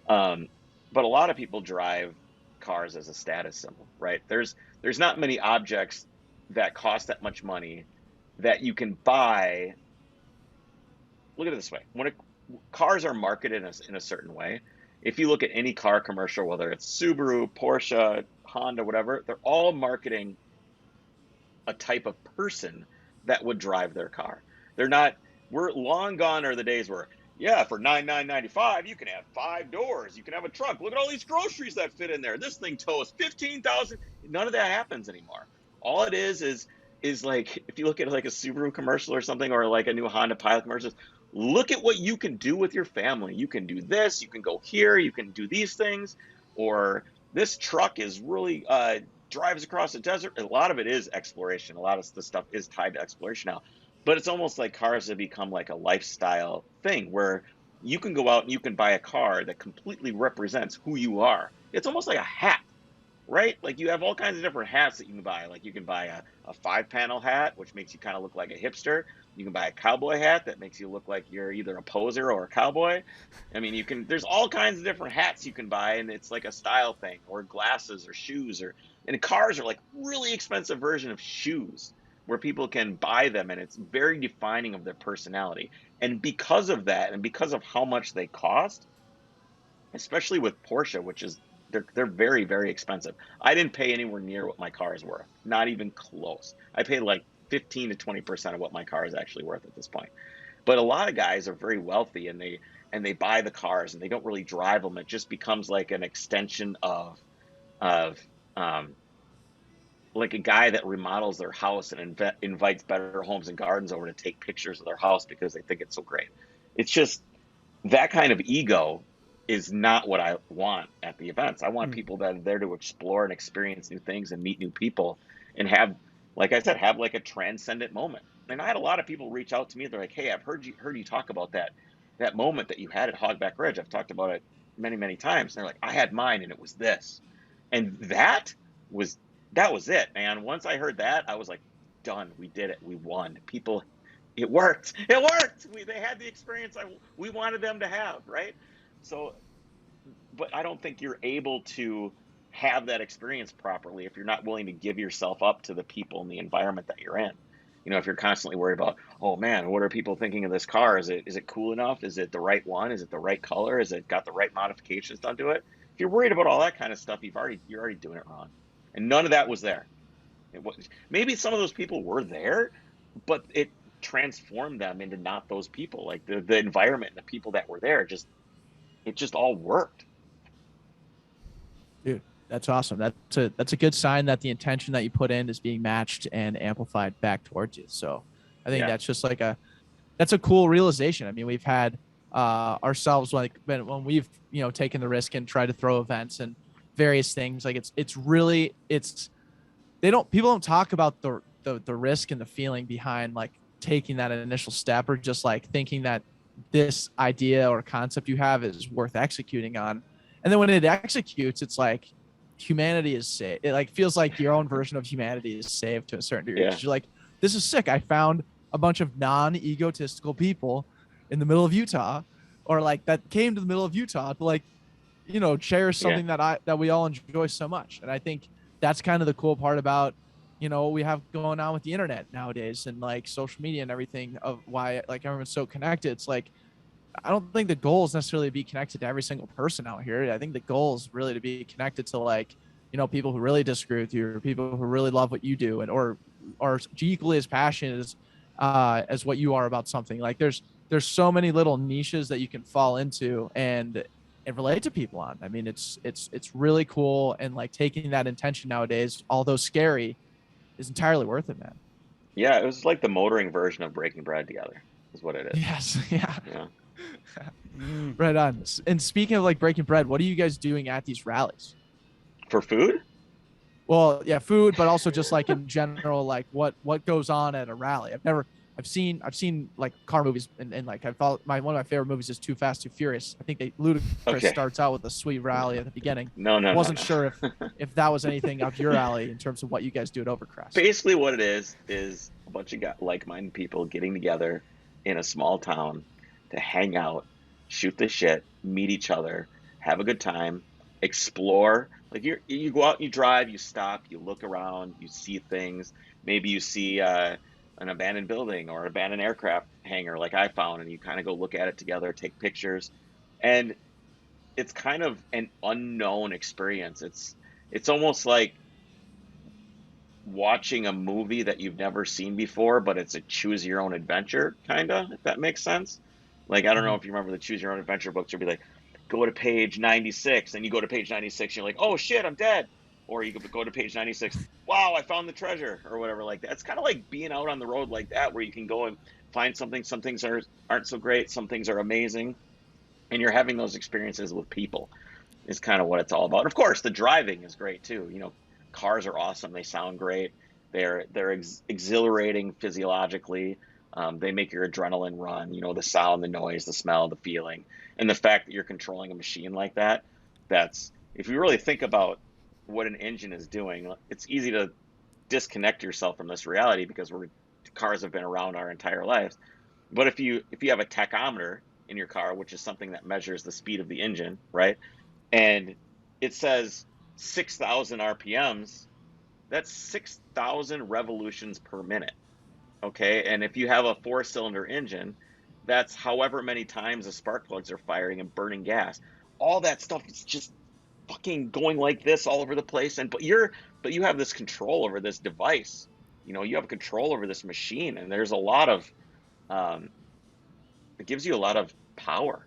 But a lot of people drive cars as a status symbol, right? There's not many objects that cost that much money that you can buy. Look at it this way. Cars are marketed in a certain way. If you look at any car commercial, whether it's Subaru, Porsche, Honda, whatever, they're all marketing a type of person that would drive their car. They're not, we're long gone are the days where, yeah, for $9,995, you can have 5 doors, you can have a trunk. Look at all these groceries that fit in there. This thing tows 15,000. None of that happens anymore. All it is like, if you look at like a Subaru commercial or something, or like a new Honda Pilot commercial, look at what you can do with your family. You can do this, you can go here, you can do these things, or this truck is really drives across the desert. A lot of it is exploration. A lot of the stuff is tied to exploration now, but it's almost like cars have become like a lifestyle thing where you can go out and you can buy a car that completely represents who you are. It's almost like a hat, right? Like you have all kinds of different hats that you can buy. Like you can buy a 5-panel hat, which makes you kind of look like a hipster. You can buy a cowboy hat that makes you look like you're either a poser or a cowboy. I mean, there's all kinds of different hats you can buy, and it's like a style thing, or glasses or shoes, and cars are like really expensive version of shoes where people can buy them, and it's very defining of their personality. And because of that, and because of how much they cost, especially with Porsche, which is they're very, very expensive. I didn't pay anywhere near what my car is worth, not even close. I paid like 15 to 20% of what my car is actually worth at this point. But a lot of guys are very wealthy, and they buy the cars and they don't really drive them. It just becomes like an extension of like a guy that remodels their house and invites Better Homes and Gardens over to take pictures of their house because they think it's so great. It's just that kind of ego is not what I want at the events. I want people that are there to explore and experience new things and meet new people and have, like I said, have like a transcendent moment. And I had a lot of people reach out to me. They're like, "Hey, I've heard you talk about that moment that you had at Hogback Ridge. I've talked about it many, many times." And they're like, "I had mine and it was this." And that was it, man. Once I heard that, I was like, done. We did it. We won. People, it worked. It worked. They had the experience we wanted them to have, right? So, but I don't think you're able to have that experience properly if you're not willing to give yourself up to the people and the environment that you're in. You know, if you're constantly worried about, oh man, what are people thinking of this car? Is it cool enough? Is it the right one? Is it the right color? Is it got the right modifications done to it? If you're worried about all that kind of stuff, you're already doing it wrong. And none of that was there. Maybe some of those people were there, but it transformed them into not those people. Like the environment and the people that were there, it just all worked. Dude, that's awesome. That's a good sign that the intention that you put in is being matched and amplified back towards you. So I think that's just like that's a cool realization. I mean, we've had ourselves like when we've, taken the risk and tried to throw events and various things, like people don't talk about the risk and the feeling behind like taking that initial step, or just like thinking that this idea or concept you have is worth executing on. And then when it executes, it's like humanity is saved. It like feels like your own version of humanity is saved to a certain degree. You're like, this is sick. I found a bunch of non-egotistical people in the middle of Utah, or like that came to the middle of Utah to like, cherish something that we all enjoy so much. And I think that's kind of the cool part about, what we have going on with the internet nowadays and like social media and everything, of why like everyone's so connected. It's like, I don't think the goal is necessarily to be connected to every single person out here. I think the goal is really to be connected to like, people who really disagree with you, or people who really love what you do, and or are equally as passionate as what you are about something. Like there's so many little niches that you can fall into and relate to people on. I mean, it's really cool, and like taking that intention nowadays, although scary, is entirely worth it, man. Yeah, it was like the motoring version of breaking bread together, is what it is. Yes, yeah. Right on. And speaking of like breaking bread, what are you guys doing at these rallies? For food? Well, yeah, food, but also just like in general, like what goes on at a rally. I've seen like car movies, and like one of my favorite movies is Too Fast, Too Furious. I think Ludacris starts out with a sweet rally at the beginning. No. Wasn't sure if that was anything up your alley in terms of what you guys do at Overcrest. Basically, what it is a bunch of like-minded people getting together in a small town to hang out, shoot the shit, meet each other, have a good time, explore, Like you go out, you drive, you stop, you look around, you see things. Maybe you see an abandoned building or an abandoned aircraft hangar, like I found, and you kind of go look at it together, take pictures, and it's kind of an unknown experience. It's almost like watching a movie that you've never seen before, but it's a choose your own adventure, kind of, if that makes sense. Like, I don't know Mhm. if you remember the choose your own adventure books. You'll be like, go to page 96, and you go to page 96, you're like, oh shit, I'm dead. Or you go to page 96, wow, I found the treasure, or whatever like that. It's kind of like being out on the road like that, where you can go and find something. Some things aren't so great, some things are amazing, and you're having those experiences with people is kind of what it's all about. Of course, the driving is great too. Cars are awesome. They sound great. They're exhilarating physiologically. They make your adrenaline run. The sound, the noise, the smell, the feeling, and the fact that you're controlling a machine like that. That's If you really think about what an engine is doing, it's easy to disconnect yourself from this reality because cars have been around our entire lives. But if you have a tachometer in your car, which is something that measures the speed of the engine, right? And it says 6,000 RPMs, that's 6,000 revolutions per minute. Okay. And if you have a 4-cylinder engine, that's however many times the spark plugs are firing and burning gas. All that stuff is just fucking going like this all over the place. But you have this control over this device. You have control over this machine, and there's a lot of um, it gives you a lot of power.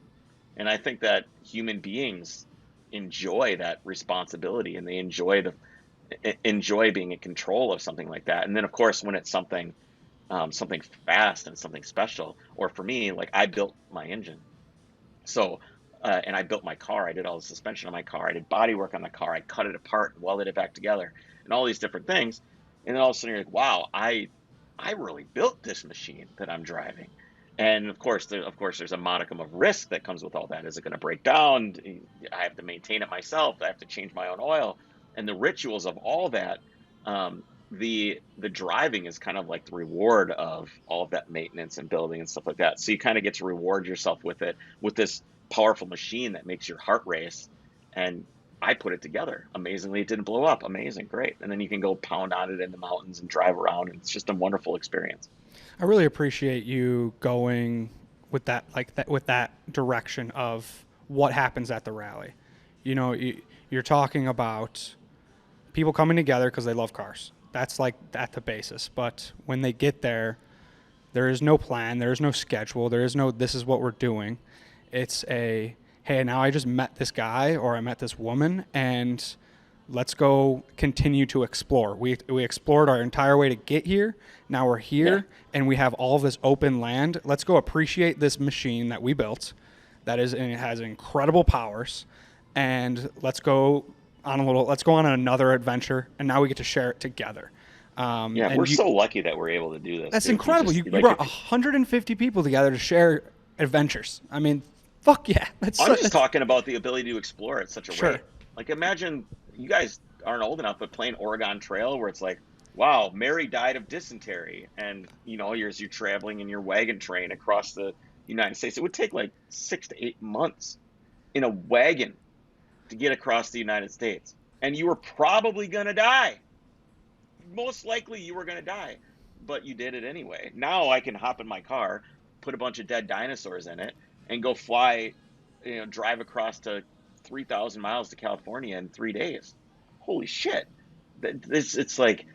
And I think that human beings enjoy that responsibility, and they enjoy being in control of something like that. And then, of course, when it's something fast and something special, or for me, like I built my engine, so and I built my car. I did all the suspension on my car. I did body work on the car. I cut it apart and welded it back together, and all these different things. And then all of a sudden, you're like, wow, I really built this machine that I'm driving. And of course, there's a modicum of risk that comes with all that. Is it going to break down? I have to maintain it myself. I have to change my own oil, and the rituals of all that. The driving is kind of like the reward of all of that maintenance and building and stuff like that. So you kind of get to reward yourself with it, with this powerful machine that makes your heart race. And I put it together. Amazingly, it didn't blow up. Amazing, great. And then you can go pound on it in the mountains and drive around, and it's just a wonderful experience. I really appreciate you going with that, like that, with that direction of what happens at the rally. You're talking about people coming together because they love cars. That's like at the basis. But when they get there, there is no plan. There is no schedule. There is no, this is what we're doing. It's a, hey, now I just met this guy or I met this woman, and let's go continue to explore. We explored our entire way to get here. Now we're here, and we have all this open land. Let's go appreciate this machine that we built and it has incredible powers. And let's go on another adventure, and now we get to share it together. We're so lucky that we're able to do this. That's dude. incredible. You brought 150 people together to share adventures. I mean, fuck yeah. I'm just talking about the ability to explore at such a rate. Like, imagine, you guys aren't old enough, but playing Oregon Trail, where it's like, wow, Mary died of dysentery, and you're traveling in your wagon train across the United States. It would take like 6 to 8 months in a wagon to get across the United States, and you were probably gonna die. Most likely you were gonna die, but you did it anyway. Now I can hop in my car, put a bunch of dead dinosaurs in it, and go fly, drive across to 3,000 miles to California in 3 days. Holy shit. It's like,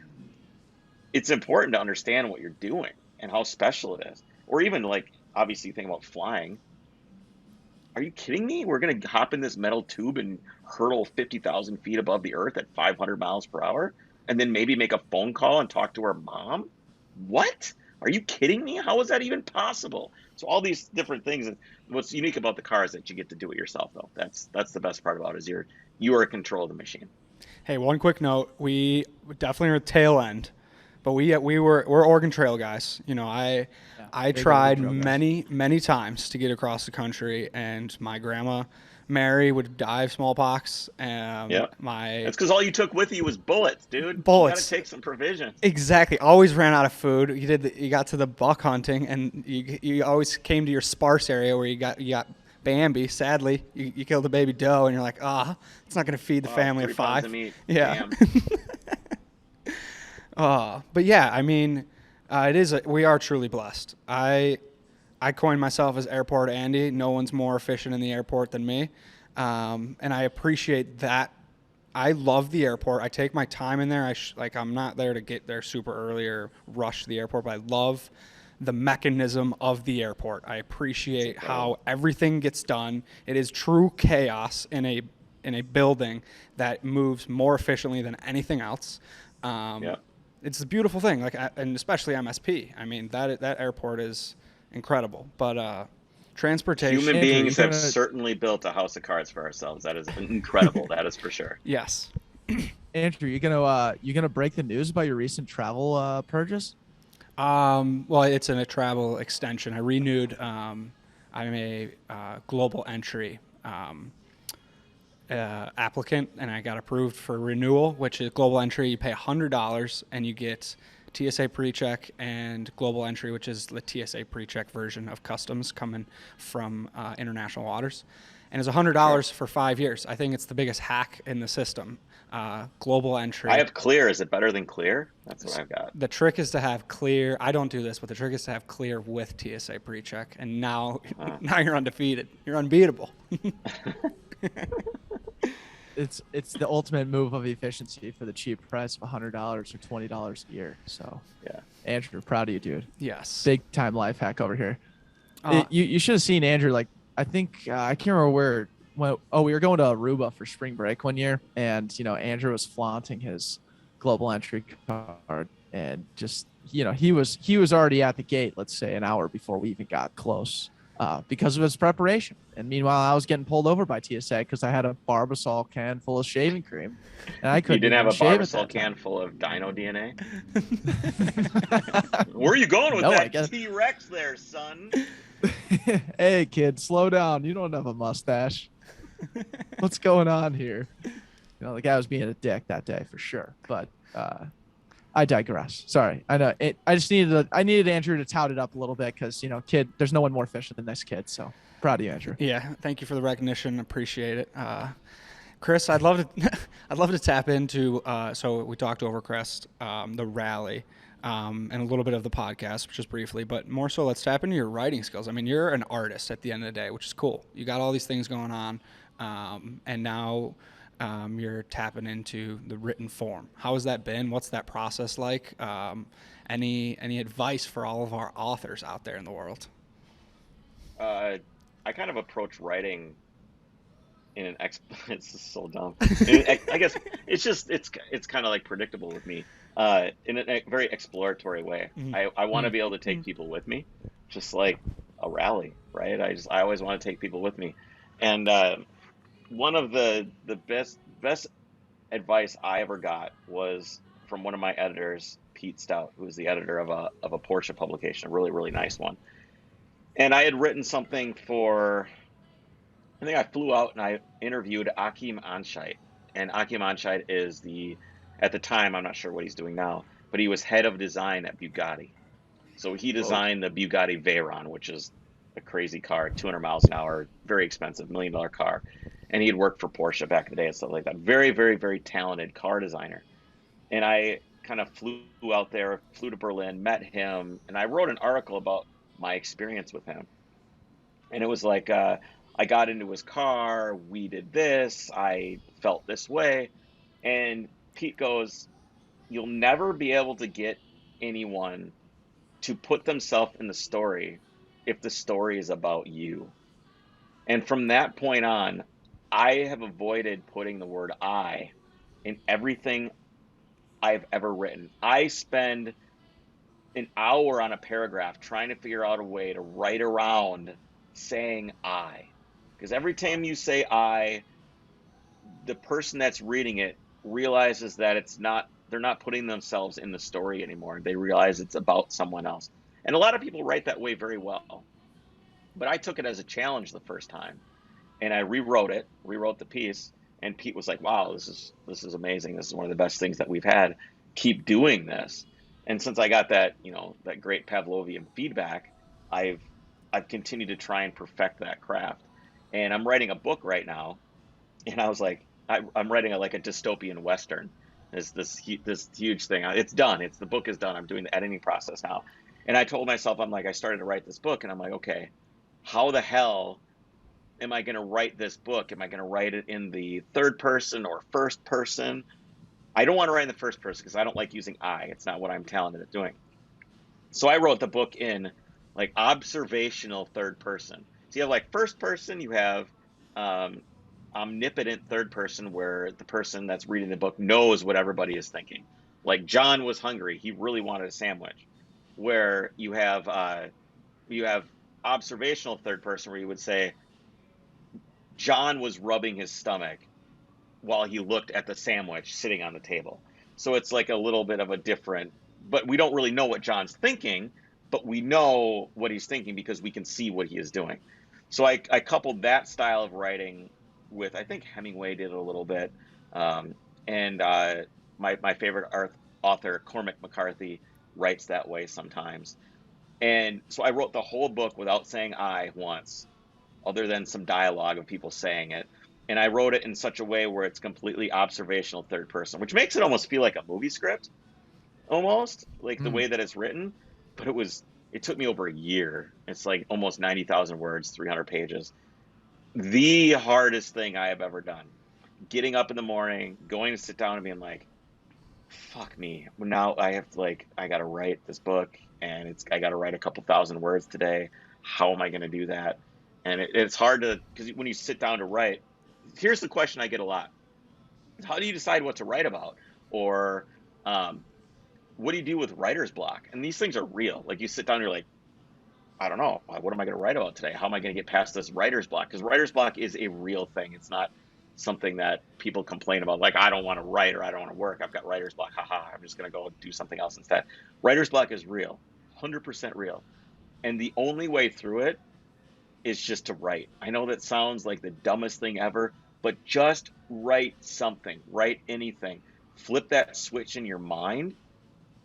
it's important to understand what you're doing and how special it is. Or even, like, obviously you think about flying. Are you kidding me? We're going to hop in this metal tube and hurtle 50,000 feet above the earth at 500 miles per hour, and then maybe make a phone call and talk to our mom? What? Are you kidding me? How is that even possible? So all these different things. And what's unique about the car is that you get to do it yourself, though. That's the best part about it, is you are in control of the machine. Hey, one quick note. We definitely are at tail end, but we're Oregon Trail guys. I tried many times to get across the country, and my grandma Mary would die of smallpox. That's because all you took with you was bullets, dude. Bullets. You gotta take some provisions. Exactly. Always ran out of food. You got to the buck hunting, and you always came to your sparse area where you got Bambi. Sadly, you killed a baby doe, and you're like, it's not going to feed the family of 3 pounds 5. of meat. Yeah. Damn. But yeah, I mean, we are truly blessed. I coined myself as Airport Andy. No one's more efficient in the airport than me. And I appreciate that. I love the airport. I take my time in there. I'm not there to get there super early or rush the airport, but I love the mechanism of the airport. I appreciate how everything gets done. It is true chaos in a building that moves more efficiently than anything else. It's a beautiful thing, and especially MSP. I mean, that airport is incredible. But transportation. Human beings have certainly built a house of cards for ourselves. That is incredible. That is for sure. Yes. Andrew, you gonna break the news about your recent travel purchase? Well, it's in a travel extension. I renewed. I'm a global entry applicant, and I got approved for renewal, which is global entry. You pay $100 and you get TSA pre-check and global entry, which is the TSA pre-check version of customs coming from international waters. And it's $100 for 5 years. I think it's the biggest hack in the system. Global entry. I have clear. Is it better than clear? That's what I've got. The trick is to have clear. I don't do this, but the trick is to have clear with TSA pre-check. And now you're undefeated. You're unbeatable. It's the ultimate move of efficiency for the cheap price of $100 or $20 a year. So yeah, Andrew, proud of you, dude. Yes. Big time life hack over here. You should have seen Andrew. Like, I think I can't remember where. We were going to Aruba for spring break one year, and Andrew was flaunting his global entry card, and just he was already at the gate, let's say an hour before we even got close. Because of his preparation. And meanwhile, I was getting pulled over by TSA because I had a Barbasol can full of shaving cream. And I couldn't. You didn't have a Barbasol can full of dino DNA? Where are you going with that T-Rex there, son? Hey, kid, slow down. You don't have a mustache. What's going on here? The guy was being a dick that day for sure. But I digress. Sorry. I know I needed Andrew to tout it up a little bit because, kid, there's no one more efficient than this kid. So proud of you, Andrew. Yeah. Thank you for the recognition. Appreciate it. Chris, I'd love to tap into, so we talked Overcrest, the rally, and a little bit of the podcast, just briefly, but more so let's tap into your writing skills. I mean, you're an artist at the end of the day, which is cool. You got all these things going on. And now, you're tapping into the written form. How has that been? What's that process like? Any advice for all of our authors out there in the world? I kind of approach writing in an it's just so dumb. I guess it's kind of like predictable with me. In a very exploratory way. Mm-hmm. I want to be able to take people with me, just like a rally, right? I always want to take people with me, and one of the best advice I ever got was from one of my editors, Pete Stout, who was the editor of a Porsche publication, a really, really nice one. And I had written something for, I think I flew out and I interviewed Akim Anscheit. And Akim Anscheit is at the time, I'm not sure what he's doing now, but he was head of design at Bugatti. So he designed the Bugatti Veyron, which is a crazy car, 200 miles an hour, very expensive, $1 million car. And he had worked for Porsche back in the day and stuff like that. Very, very, very talented car designer. And I kind of flew out there, flew to Berlin, met him, and I wrote an article about my experience with him. And it was like, I got into his car, we did this, I felt this way. And Pete goes, you'll never be able to get anyone to put themselves in the story if the story is about you. And from that point on, I have avoided putting the word I in everything I've ever written. I spend an hour on a paragraph trying to figure out a way to write around saying I. Because every time you say I, the person that's reading it realizes that they're not putting themselves in the story anymore. They realize it's about someone else. And a lot of people write that way very well. But I took it as a challenge the first time. And I rewrote the piece, and Pete was like, wow, this is amazing. This is one of the best things that we've had. Keep doing this. And since I got that great Pavlovian feedback, I've continued to try and perfect that craft. and I'm writing a book right now, and I was like, I'm writing like a dystopian western. This huge thing. It's done. The book is done. I'm doing the editing process now, and I told myself, I'm like, I started to write this book, and I'm like, okay, how the hell am I going to write this book? Am I going to write it in the third person or first person? I don't want to write in the first person because I don't like using I. It's not what I'm talented at doing. So I wrote the book in like observational third person. So you have like first person, you have um, omnipotent third person, where the person that's reading the book knows what everybody is thinking. Like John was hungry; he really wanted a sandwich. Where you have observational third person, where you would say John was rubbing his stomach while he looked at the sandwich sitting on the table. So it's like a little bit of a different, but we don't really know what John's thinking, but we know what he's thinking because we can see what he is doing. So I coupled that style of writing with, I think Hemingway did it a little bit. Um, and my favorite author, Cormac McCarthy, writes that way sometimes. And so I wrote the whole book without saying I once, other than some dialogue of people saying it. And I wrote it in such a way where it's completely observational third person, which makes it almost feel like a movie script, almost like the way that it's written. But it took me over a year. It's like almost 90,000 words, 300 pages. The hardest thing I have ever done. Getting up in the morning, going to sit down and being like, fuck me. Now I have to I got to write this book, and I got to write a couple thousand words today. How am I going to do that? And it's hard because when you sit down to write, here's the question I get a lot. How do you decide what to write about? Or what do you do with writer's block? And these things are real. Like you sit down and you're like, I don't know. What am I going to write about today? How am I going to get past this writer's block? Because writer's block is a real thing. It's not something that people complain about. Like, I don't want to write or I don't want to work. I've got writer's block. Haha, I'm just going to go do something else instead. Writer's block is real, 100% real. And the only way through it is just to write. I know that sounds like the dumbest thing ever, but just write something, write anything. Flip that switch in your mind,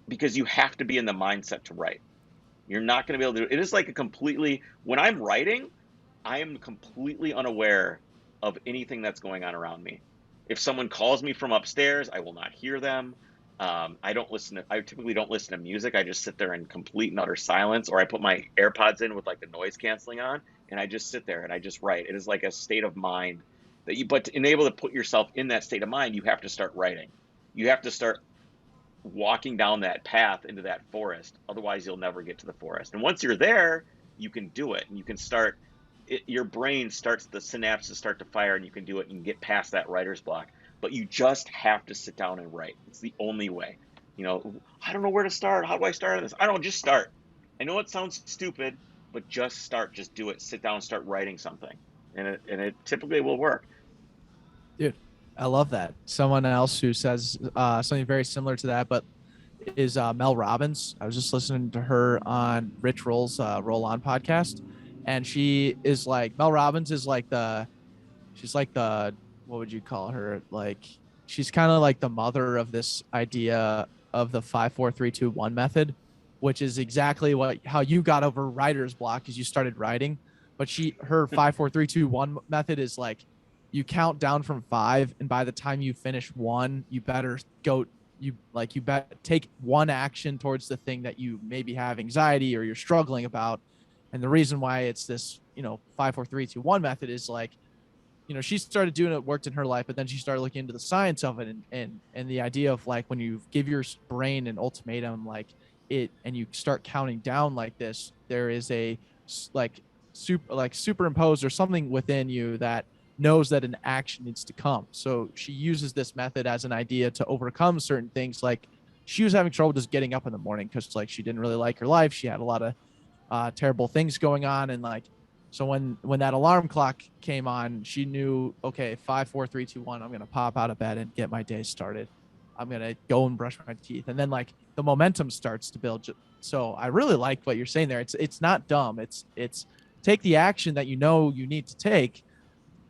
because you have to be in the mindset to write. You're not going to be able to do it. It is like when I'm writing, I am completely unaware of anything that's going on around me. If someone calls me from upstairs, I will not hear them. I typically don't listen to music. I just sit there in complete and utter silence, or I put my AirPods in with like the noise canceling on, and I just sit there and I just write. It is like a state of mind but to enable to put yourself in that state of mind, you have to start writing. You have to start walking down that path into that forest. Otherwise, you'll never get to the forest. And once you're there, you can do it. And you can start, your brain starts, the synapses start to fire, and you can do it. And you can get past that writer's block. But you just have to sit down and write. It's the only way. I don't know where to start. How do I start on this? I don't know, just start. I know it sounds stupid, but just start. Just do it. Sit down and start writing something. And it typically will work. Dude, I love that. Someone else who says something very similar to that, but is Mel Robbins. I was just listening to her on Rich Roll's Roll On podcast, and she is like, Mel Robbins is like she's like the, what would you call her? Like, she's kind of like the mother of this idea of the 5, 4, 3, 2, 1 method, which is exactly how you got over writer's block, is you started writing. But her 5, 4, 3, 2, 1 method is like, you count down from 5, and by the time you finish 1, you better go. Take one action towards the thing that you maybe have anxiety or you're struggling about. And the reason why it's this, 5, 4, 3, 2, 1 method is like, she started doing it, worked in her life, but then she started looking into the science of it and the idea of like, when you give your brain an ultimatum, and you start counting down like this, there is a superimposed or something within you that knows that an action needs to come. So she uses this method as an idea to overcome certain things. Like, she was having trouble just getting up in the morning because she didn't really like her life. She had a lot of terrible things going on. And so when that alarm clock came on, she knew, okay, 5, 4, 3, 2, 1, I'm going to pop out of bed and get my day started. I'm going to go and brush my teeth. And then the momentum starts to build. So I really like what you're saying there. It's not dumb. It's take the action that you need to take,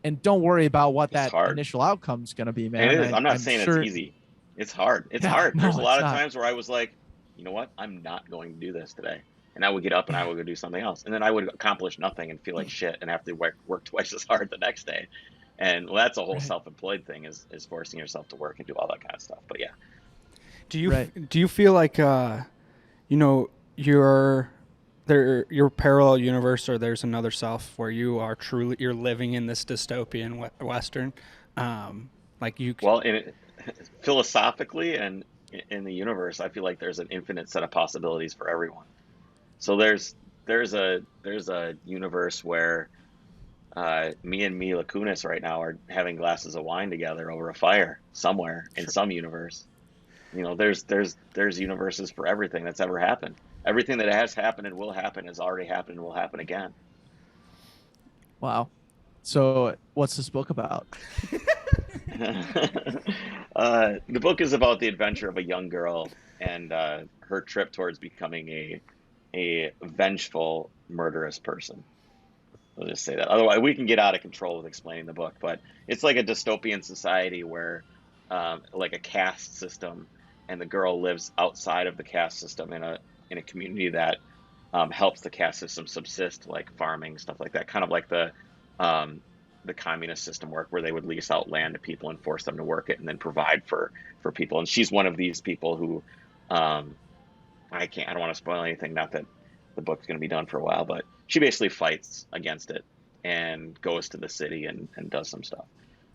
and don't worry about what that initial outcome is going to be, man. It is. I'm not saying it's easy. It's hard. It's hard. There's a lot of times where I was like, you know what? I'm not going to do this today. and I would get up and I would go do something else, and then I would accomplish nothing and feel like shit, and have to work twice as hard the next day. And well, that's a whole Right. self-employed thing, is forcing yourself to work and do all that kind of stuff. But yeah. Do you feel like you know, your parallel universe, or there's another self where you're living in this dystopian western, like you? Well, philosophically and in the universe, I feel like there's an infinite set of possibilities for everyone. So there's a universe where me and Mila Kunis right now are having glasses of wine together over a fire somewhere in some universe. You know, there's universes for everything that's ever happened. Everything that has happened and will happen has already happened and will happen again. Wow. So what's this book about? The book is about the adventure of a young girl and her trip towards becoming a vengeful, murderous person. I'll just say that. Otherwise, we can get out of control with explaining the book. But it's like a dystopian society where, like a caste system, and the girl lives outside of the caste system in a community that helps the caste system subsist, like farming, stuff like that. Kind of like the communist system work, where they would lease out land to people and force them to work it, and then provide for people. And she's one of these people who, I don't want to spoil anything. Not that the book's going to be done for a while, but she basically fights against it and goes to the city and does some stuff.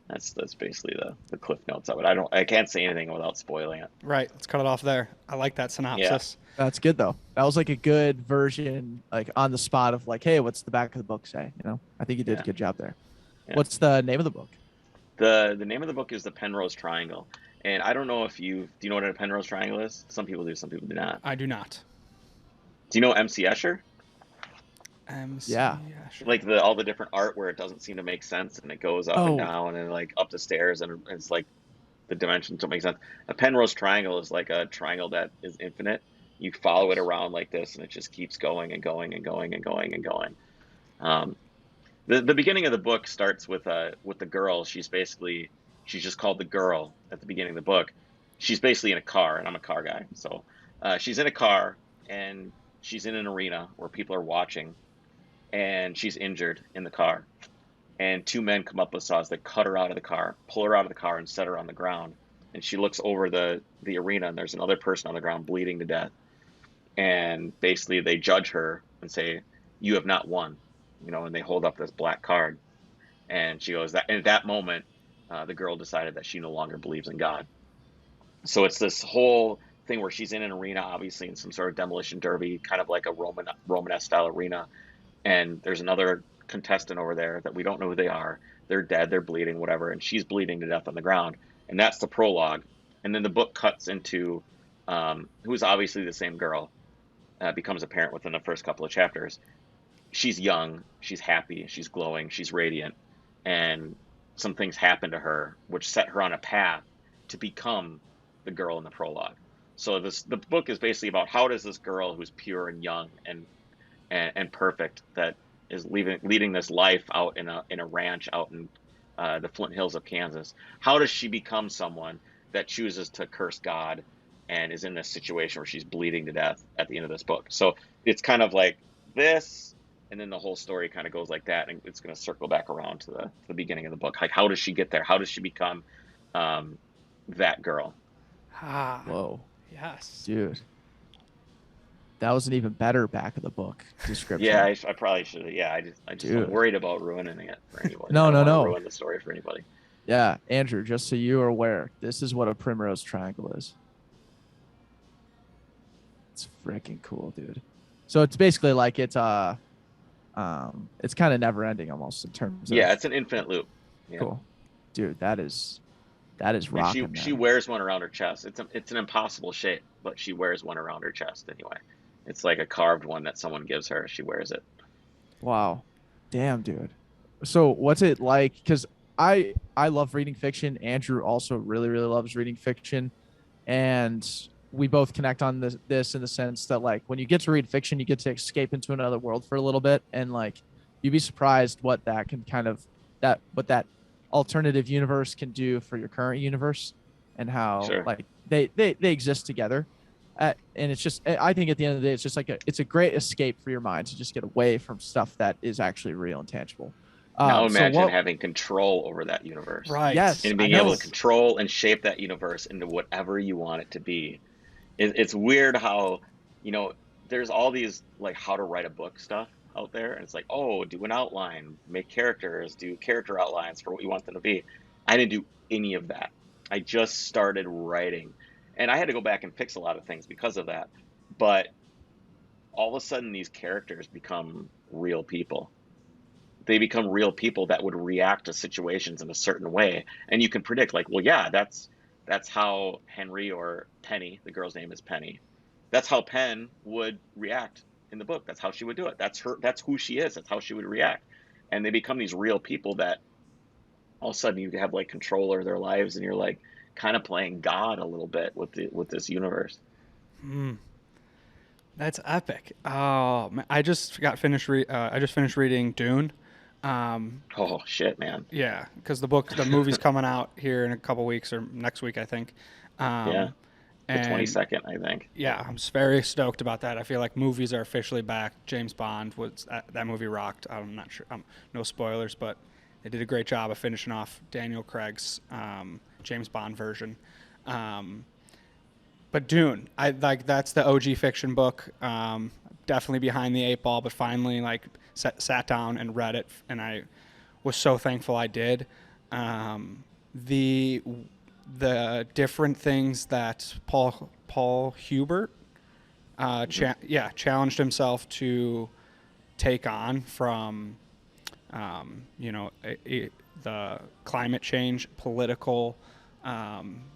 That's basically the cliff notes of it. I can't say anything without spoiling it. Right. Let's cut it off there. I like that synopsis. That's good though. That was like a good version, like on the spot of like, hey, what's the back of the book say? You know, I think you did a good job there. Yeah. What's the name of the book? The name of the book is The Penrose Triangle. And I don't know if do you know what a Penrose Triangle is? Some people do, some people do not. I do not. Do you know MC Escher? Yeah. Like all the different art where it doesn't seem to make sense, and it goes up and down and like up the stairs, and it's like the dimensions don't make sense. A Penrose Triangle is like a triangle that is infinite. You follow it around like this, and it just keeps going and going and going and going and going. The beginning of the book starts with the girl. She's just called the girl at the beginning of the book. She's basically in a car, and I'm a car guy, so she's in a car, and she's in an arena where people are watching, and she's injured in the car. And two men come up with saws that cut her out of the car, pull her out of the car, and set her on the ground. And she looks over the arena, and there's another person on the ground bleeding to death. And basically they judge her and say, "You have not won," you know, and they hold up this black card. And she goes, and at that moment, the girl decided that she no longer believes in God. So it's this whole thing where she's in an arena, obviously in some sort of demolition derby, kind of like a Romanesque style arena. And there's another contestant over there that we don't know who they are. They're dead, they're bleeding, whatever, and she's bleeding to death on the ground. And that's the prologue. And then the book cuts into who's obviously the same girl, becomes apparent within the first couple of chapters. She's young, she's happy, she's glowing, she's radiant, and some things happen to her which set her on a path to become the girl in the prologue. So the book is basically about how does this girl who's pure and young and perfect, that is leading this life out in a ranch out in the Flint Hills of Kansas, how does she become someone that chooses to curse God and is in this situation where she's bleeding to death at the end of this book? So it's kind of like this, and then the whole story kind of goes like that, and it's going to circle back around to the beginning of the book. Like, how does she get there? How does she become that girl? Whoa. Yes. Dude. That was an even better back of the book description. Yeah, I probably should have. Yeah, I just am worried about ruining it for anybody. No. Ruin the story for anybody. Yeah, Andrew, just so you are aware, this is what a Primrose Triangle is. It's freaking cool, dude. So it's basically like it's kind of never ending almost in terms of. Yeah, it's an infinite loop. Yeah. Cool, dude. That is rocking. She wears one around her chest. It's an impossible shape, but she wears one around her chest anyway. It's like a carved one that someone gives her. She wears it. Wow, damn, dude. So what's it like? Because I love reading fiction. Andrew also really loves reading fiction, and we both connect on this in the sense that, like, when you get to read fiction, you get to escape into another world for a little bit, and like you'd be surprised what that can what that alternative universe can do for your current universe, and how like they exist together. And it's just, I think at the end of the day, it's just like it's a great escape for your mind to just get away from stuff that is actually real and tangible. Now imagine having control over that universe. Right. Yes, And being able to control and shape that universe into whatever you want it to be. It's weird how, there's all these like how to write a book stuff out there. And it's like, oh, do an outline, make characters, do character outlines for what you want them to be. I didn't do any of that. I just started writing. And I had to go back and fix a lot of things because of that. But all of a sudden, these characters become real people. They become real people that would react to situations in a certain way. And you can predict, like, well, yeah, that's how Henry, or Penny, the girl's name is Penny, that's how Penn would react in the book. That's how she would do it. That's who she is. That's how she would react. And they become these real people that all of a sudden you have like control over their lives, and you're like kind of playing God a little bit with this universe. That's epic. Oh, man, I just finished reading Dune. Oh shit, man. Yeah, because the movie's coming out here in a couple weeks, or next week, I think. Yeah, the 22nd, I think. Yeah, I'm very stoked about that. I feel like movies are officially back. James Bond that movie rocked. I'm not sure. No spoilers, but they did a great job of finishing off Daniel Craig's James Bond version. But Dune, that's the OG fiction book. Definitely behind the eight ball, but finally sat down and read it, and I was so thankful I did. The different things that Paul Hubert challenged himself to take on, from the climate change, political,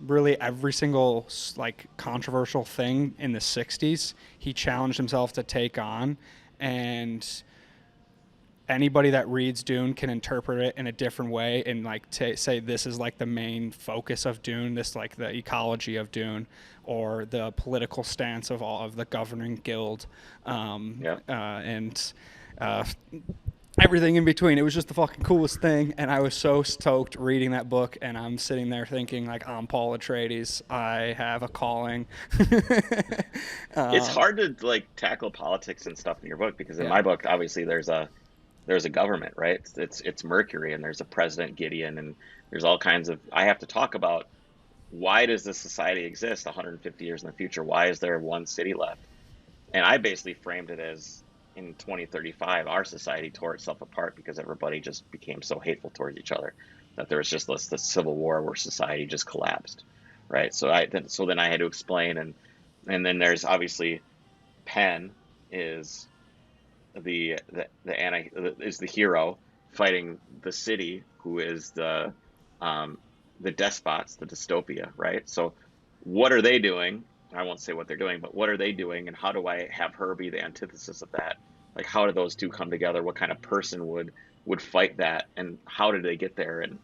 really every single controversial thing in the 60s, he challenged himself to take on. And anybody that reads Dune can interpret it in a different way, and say this is the main focus of Dune, this the ecology of Dune, or the political stance of all of the governing guild, and everything in between. It was just the fucking coolest thing, and I was so stoked reading that book. And I'm sitting there thinking, I'm Paul Atreides. I have a calling. It's hard to tackle politics and stuff in your book, because in my book, obviously, there's a government, right? It's Mercury, and there's a President Gideon, and there's all kinds of. I have to talk about, why does this society exist 150 years in the future? Why is there one city left? And I basically framed it as, in 2035, our society tore itself apart because everybody just became so hateful towards each other that there was just this civil war where society just collapsed, right? So then I had to explain, and then there's obviously Penn is the hero fighting the city, who is the despots, the dystopia, right? So what are they doing? I won't say what they're doing, but what are they doing, and how do I have her be the antithesis of that? How do those two come together? What kind of person would fight that, and how did they get there? And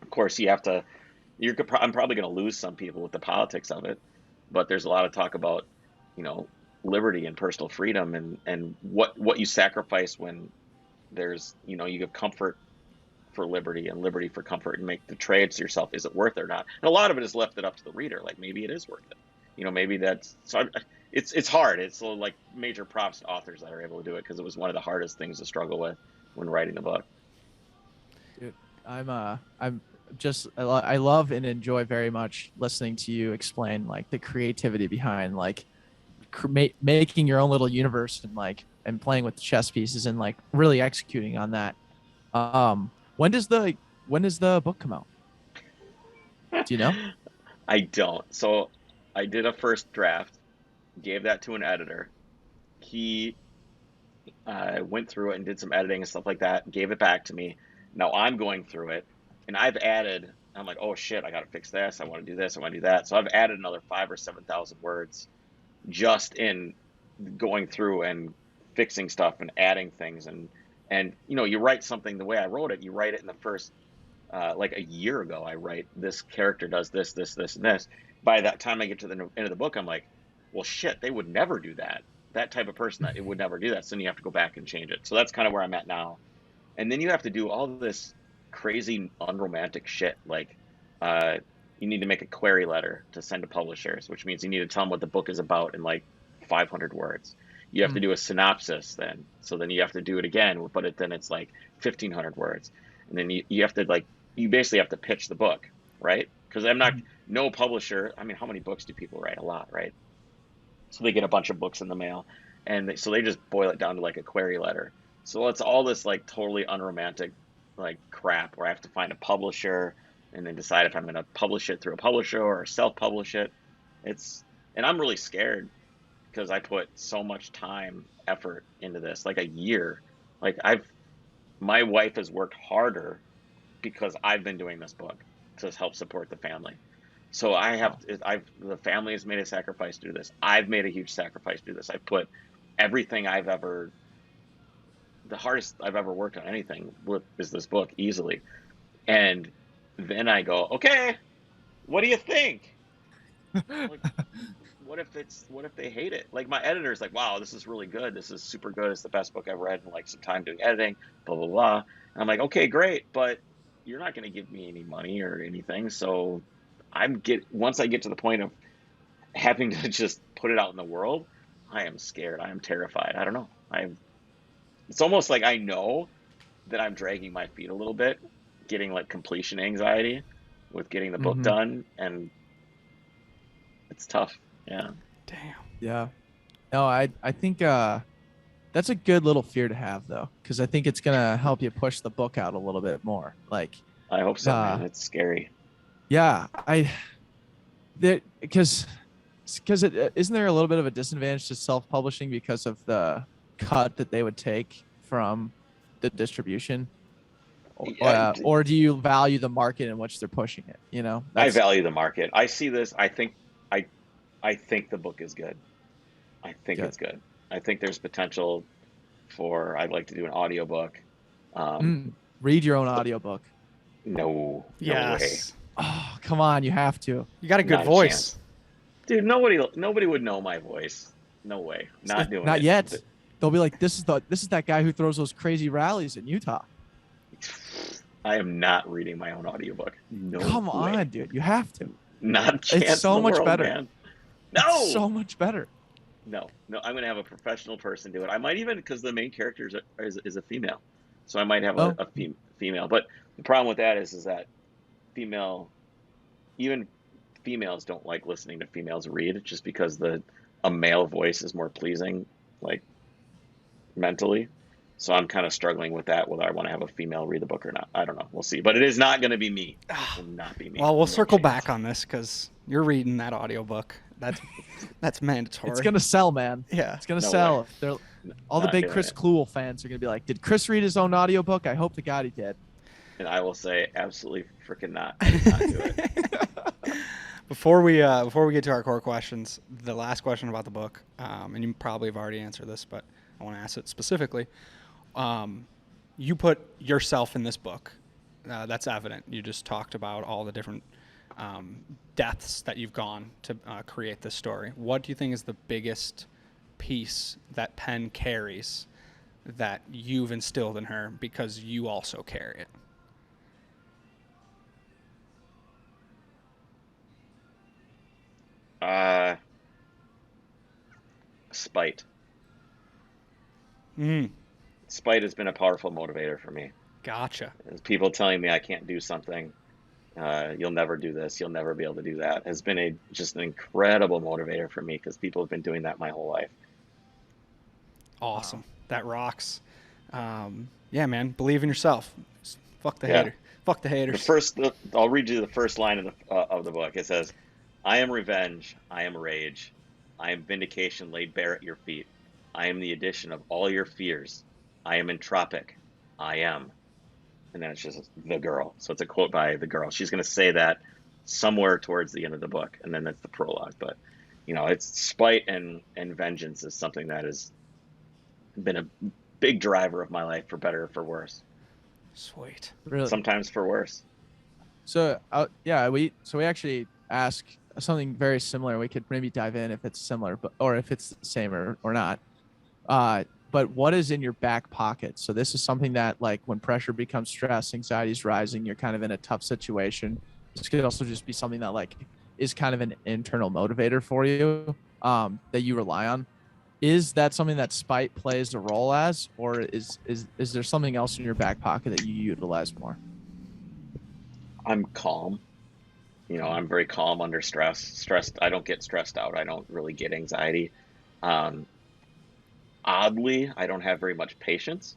of course, I'm probably going to lose some people with the politics of it, but there's a lot of talk about, liberty and personal freedom, and what you sacrifice when there's, you give comfort for liberty and liberty for comfort, and make the trades to yourself. Is it worth it or not? And a lot of it is left up to the reader. Maybe it is worth it. Maybe that's, so it's hard. It's major props to authors that are able to do it, because it was one of the hardest things to struggle with when writing the book. Dude, I love and enjoy very much listening to you explain the creativity behind making your own little universe, and playing with the chess pieces, and really executing on that. When does the book come out? Do you know? I don't. So I did a first draft, gave that to an editor. He went through it and did some editing and stuff like that, gave it back to me. Now I'm going through it, and I'm like, oh shit, I got to fix this. I want to do this. I want to do that. So I've added another 5,000 or 7,000 words just in going through and fixing stuff and adding things. And you write something the way I wrote it, you write it in the first, a year ago, I write, this character does this, this, this, and this. By that time I get to the end of the book, I'm like, well, shit, they would never do that. That type of person, that it would never do that. So then you have to go back and change it. So that's kind of where I'm at now. And then you have to do all this crazy unromantic shit. you need to make a query letter to send to publishers, which means you need to tell them what the book is about in like 500 words. You have to do a synopsis then. So then you have to do it again, but then it's like 1,500 words. And then you have to like, you basically have to pitch the book, right? Because no publisher, I mean, how many books do people write? A lot, right? So they get a bunch of books in the mail, and so they just boil it down to like a query letter. So it's all this like totally unromantic like crap where I have to find a publisher and then decide if I'm going to publish it through a publisher or self-publish it. And I'm really scared because I put so much time, effort into this, like a year. Like my wife has worked harder because I've been doing this book to help support the family. So the family has made a sacrifice to do this. I've made a huge sacrifice to do this. I've put everything the hardest I've ever worked on anything is this book easily. And then I go, okay, what do you think? Like, what if they hate it? Like my editor's like, wow, this is really good. This is super good. It's the best book I've read in like some time doing editing, blah, blah, blah. And I'm like, okay, great. But you're not going to give me any money or anything. So once I get to the point of having to just put it out in the world, I am scared. I am terrified. I don't know. It's almost like I know that I'm dragging my feet a little bit, getting like completion anxiety with getting the book done, and it's tough. Yeah. Damn. Yeah. No, I think that's a good little fear to have though, because I think it's gonna help you push the book out a little bit more. Like, I hope so, man. It's scary. Yeah, because isn't there a little bit of a disadvantage to self-publishing because of the cut that they would take from the distribution? Or do you value the market in which they're pushing it? You know, I value the market. I see this. I think the book is good. I think it's good. I think there's potential for. I'd like to do an audiobook. Read your own audiobook. No Yes. way. Oh, come on, you have to. You got a good voice. Dude, nobody would know my voice. No way. Not doing it. Not yet. They'll be like, this is that guy who throws those crazy rallies in Utah. I am not reading my own audiobook. No Come way. on, dude. You have to. Not a chance. It's so in the much world, better. Man. No. It's so much better. No. I'm going to have a professional person do it. I might even, because the main character is a female. So I might have a female. But the problem with that is that even females don't like listening to females read, just because a male voice is more pleasing, like mentally. So I'm kind of struggling with that, whether I want to have a female read the book or not. I don't know. We'll see. But it is not going to be me. It will not be me. Well, we'll circle back on this because you're reading that audiobook. That's mandatory. It's gonna sell, man. Yeah, it's gonna sell. All the big Kris Clewell fans are gonna be like, "Did Kris read his own audiobook? I hope to God he did." And I will say, absolutely freaking not. I did not do it. Before we get to our core questions, the last question about the book, and you probably have already answered this, but I want to ask it specifically. You put yourself in this book. That's evident. You just talked about all the different deaths that you've gone to create this story. What do you think is the biggest piece that Penn carries that you've instilled in her because you also carry it? Spite. Spite has been a powerful motivator for me. Gotcha. People telling me I can't do something, you'll never do this, you'll never be able to do that, has been just an incredible motivator for me, because people have been doing that my whole life. Awesome. Wow. That rocks. Yeah, man. Believe in yourself. Fuck the hater. Fuck the haters. I'll read you the first line of the book. It says, "I am revenge. I am rage. I am vindication laid bare at your feet. I am the addition of all your fears. I am entropic. I am." And then it's just the girl. So it's a quote by the girl. She's going to say that somewhere towards the end of the book. And then that's the prologue. But, it's spite and vengeance is something that has been a big driver of my life, for better or for worse. Sweet. Really? Sometimes for worse. So, we actually ask something very similar. We could maybe dive in if it's similar, or if it's the same or not. But what is in your back pocket? So this is something that, like, when pressure becomes stress, anxiety is rising, you're kind of in a tough situation. this could also just be something that like is kind of an internal motivator for you, that you rely on. Is that something that spite plays a role as, or is there something else in your back pocket that you utilize more? I'm calm. I'm very calm under stress. I don't get stressed out. I don't really get anxiety. Um, Oddly, I don't have very much patience.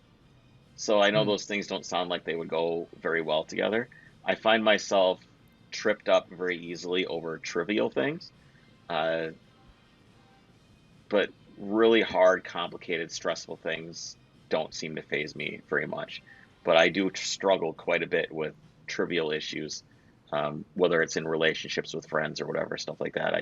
So I know Hmm. those things don't sound like they would go very well together. I find myself tripped up very easily over trivial things. Uh, but really hard, complicated, stressful things don't seem to faze me very much. But I do struggle quite a bit with trivial issues, whether it's in relationships with friends or whatever, stuff like that.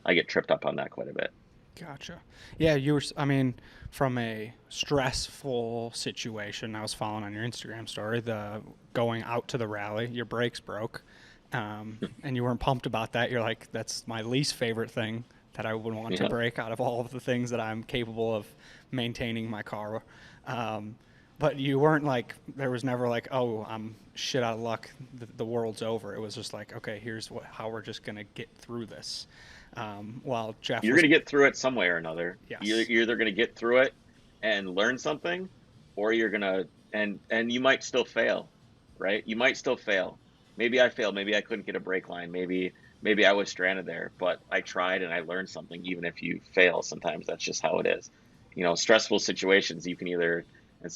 I get tripped up on that quite a bit. Gotcha. Yeah, I mean, from a stressful situation, I was following on your Instagram story, the going out to the rally, your brakes broke, and you weren't pumped about that. You're like, that's my least favorite thing that I would want to Yeah. break out of all of the things that I'm capable of maintaining my car. Um, but you weren't like, there was never like, oh, I'm shit out of luck. The world's over. It was just like, okay, here's how we're just going to get through this. While Jeff You're was, going to get through it some way or another. yes. You're either going to get through it and learn something, or you're going to, and you might still fail, right? You might still fail. Maybe I failed. Maybe I couldn't get a brake line. Maybe I was stranded there, but I tried and I learned something. Even if you fail, sometimes that's just how it is. Stressful situations, you can either, and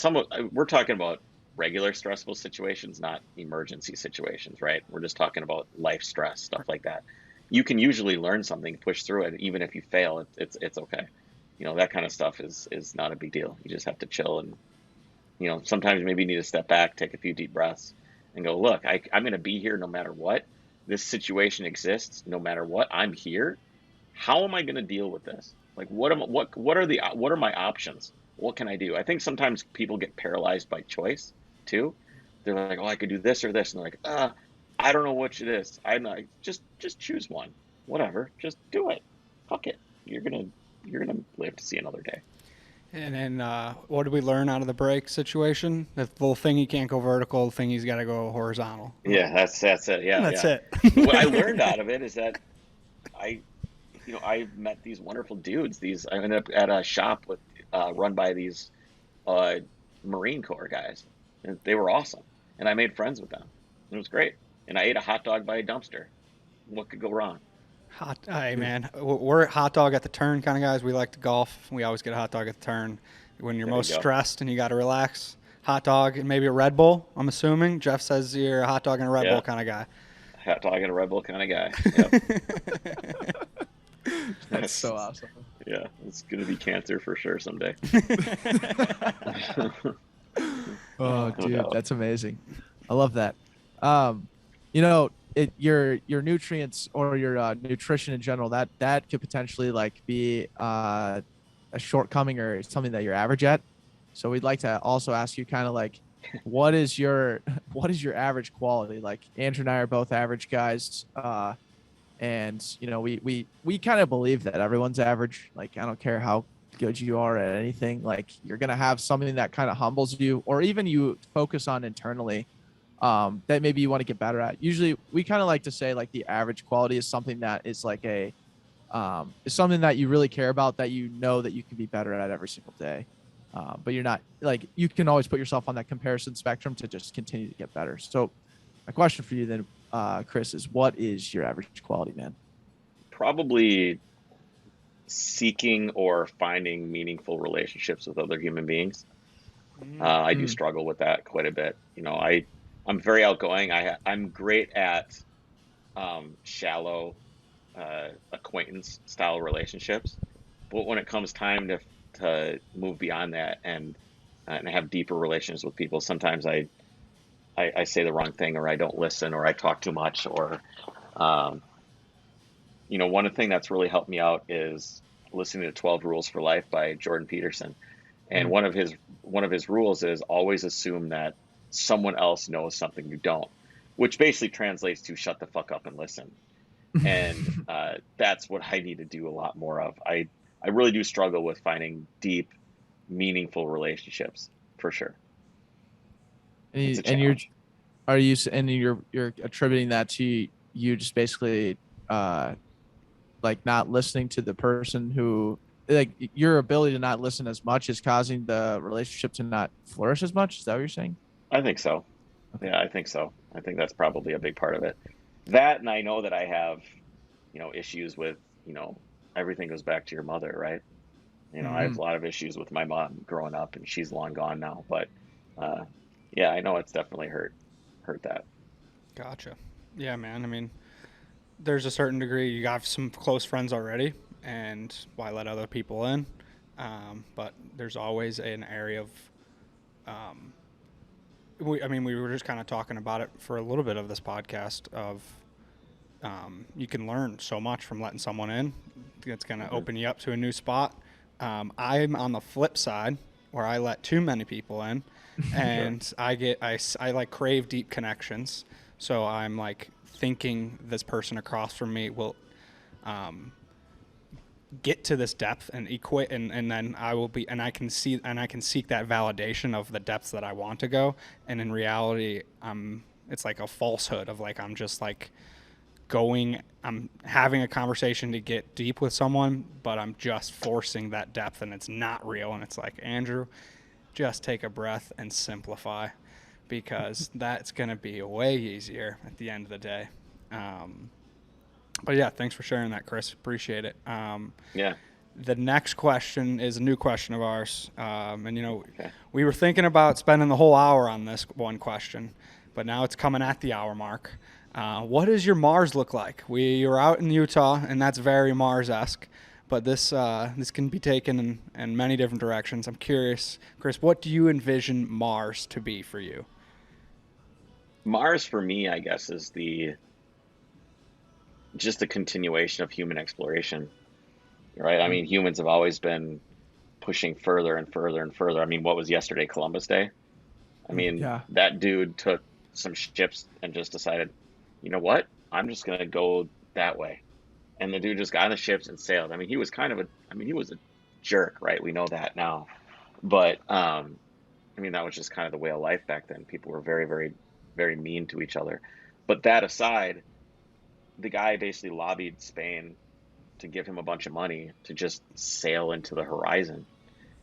we're talking about regular stressful situations, not emergency situations, right? We're just talking about life stress, stuff like that. You can usually learn something, push through it, even if you fail, it's okay. That kind of stuff is not a big deal. You just have to chill and sometimes maybe you need to step back, take a few deep breaths, and go, look, I'm going to be here no matter what. This situation exists no matter what. I'm here. How am I going to deal with this? Like, what are my options? What can I do? I think sometimes people get paralyzed by choice too. They're like, oh, I could do this or this, and they're like, I don't know which it is. I'm not. Just choose one. Whatever. Just do it. Fuck it. You're gonna live to see another day. And then what did we learn out of the brake situation? The little thing he can't go vertical, the thing he's got to go horizontal. Yeah, that's it. Yeah, That's yeah. it. What I learned out of it is that I I met these wonderful dudes. I ended up at a shop run by these uh, Marine Corps guys, and they were awesome. And I made friends with them. It was great. And I ate a hot dog by a dumpster. What could go wrong? Hey man, we're hot dog at the turn kind of guys. We like to golf. We always get a hot dog at the turn. When you're There you most go. stressed and you got to relax, hot dog and maybe a Red Bull. I'm assuming Jeff says you're a hot dog and a Red Bull Yeah, kind of guy. hot dog and a Red Bull kind of guy. Yep. That's That's so awesome. yeah. It's gonna be cancer for sure someday. Oh, No dude, doubt. that's amazing. I love that. Um, you know, your nutrients or your nutrition in general, that could potentially like be a shortcoming or something that you're average at. So we'd like to also ask you kind of like, what is your what is your average quality? Like Andrew and I are both average guys. And we kind of believe that everyone's average. Like I don't care how good you are at anything, like you're gonna have something that kind of humbles you or even you focus on internally, that maybe you want to get better at. Usually we kind of like to say like the average quality is something that is like is something that you really care about, that you know that you can be better at every single day. But you're not like, you can always put yourself on that comparison spectrum to just continue to get better. So my question for you then, Kris, is what is your average quality, man? Probably seeking or finding meaningful relationships with other human beings. I do Mm. struggle with that quite a bit. I'm very outgoing. I'm great at shallow acquaintance style relationships, but when it comes time to move beyond that and have deeper relations with people, sometimes I say the wrong thing, or I don't listen, or I talk too much, or um, one thing that's really helped me out is listening to 12 Rules for Life by Jordan Peterson. And Mm. one of his rules is always assume that someone else knows something you don't, which basically translates to shut the fuck up and listen. And that's what I need to do a lot more of. I really do struggle with finding deep, meaningful relationships for sure. It's a And you're challenge. and you're attributing that to you just basically like not listening to the person who, like, your ability to not listen as much is causing the relationship to not flourish as much? Is that what you're saying? I think so. Okay. Yeah, I think so. I think that's probably a big part of it. That, and I know that I have, issues with, everything goes back to your mother, right? I have Mm-hmm. a lot of issues with my mom growing up, and she's long gone now. But uh, yeah, I know it's definitely hurt that. Gotcha. Yeah, man. I mean, there's a certain degree you have some close friends already, and why let other people in? But there's always an area of, um, we were just kind of talking about it for a little bit of this podcast of, you can learn so much from letting someone in. It's going to Hmm. open you up to a new spot. I'm on the flip side where I let too many people in, Sure. and I like crave deep connections. So I'm like thinking this person across from me will, um, get to this depth and equate, and then I will be, and I can seek that validation of the depths that I want to go. And in reality, it's like a falsehood of like, I'm having a conversation to get deep with someone, but I'm just forcing that depth and it's not real. And it's like, Andrew, just take a breath and simplify, because that's going to be way easier at the end of the day. Um, but yeah, thanks for sharing that, Kris. Appreciate it. Yeah. The next question is a new question of ours. And, Okay. we were thinking about spending the whole hour on this one question, but now it's coming at the hour mark. What does your Mars look like? We are out in Utah, and that's very Mars-esque, but this can be taken in many different directions. I'm curious, Kris, what do you envision Mars to be for you? Mars for me, I guess, is the just a continuation of human exploration, right? I mean, humans have always been pushing further and further and further. I mean, what was yesterday, Columbus Day? I mean, Yeah. that dude took some ships and just decided, you know what? I'm just gonna go that way. And the dude just got on the ships and sailed. I mean, he was a jerk, right? We know that now. But I mean, that was just kind of the way of life back then. People were very, very, very mean to each other. But that aside, the guy basically lobbied Spain to give him a bunch of money to just sail into the horizon.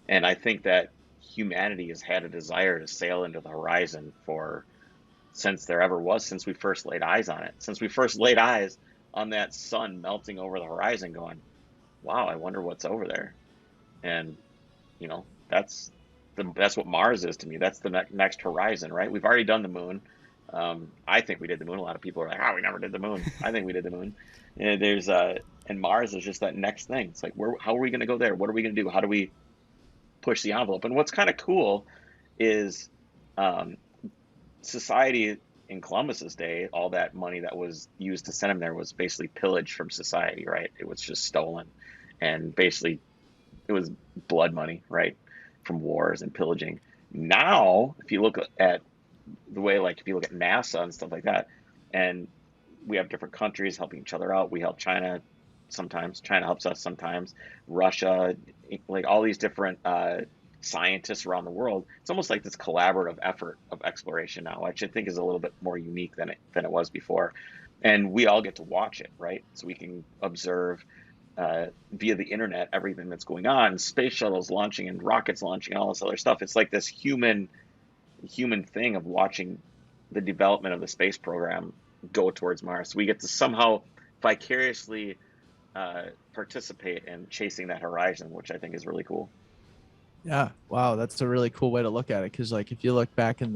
And I think that humanity has had a desire to sail into the horizon for since there ever was, since we first laid eyes on it, since we first laid eyes on that sun melting over the horizon, going, wow, I wonder what's over there. And, that's that's what Mars is to me. That's the next horizon, right? We've already done the moon. I think we did the moon. A lot of people are like, "Oh, we never did the moon." I think we did the moon. And and Mars is just that next thing. It's like, how are we going to go there? What are we going to do? How do we push the envelope? And what's kind of cool is, um, society in Columbus's day, all that money that was used to send him there was basically pillaged from society, right? It was just stolen, and basically it was blood money, right, from wars and pillaging. Now, if you look at the way, like, if you look at NASA and stuff like that, and we have different countries helping each other out. We help China sometimes. China helps us sometimes. Russia, like all these different scientists around the world. It's almost like this collaborative effort of exploration now, which I think is a little bit more unique than it was before. And we all get to watch it, right? So we can observe via the internet everything that's going on, space shuttles launching and rockets launching, and all this other stuff. It's like this human thing of watching the development of the space program go towards Mars. We get to somehow vicariously participate in chasing that horizon, which I think is really cool. Yeah. Wow. That's a really cool way to look at it. Cause like if you look back in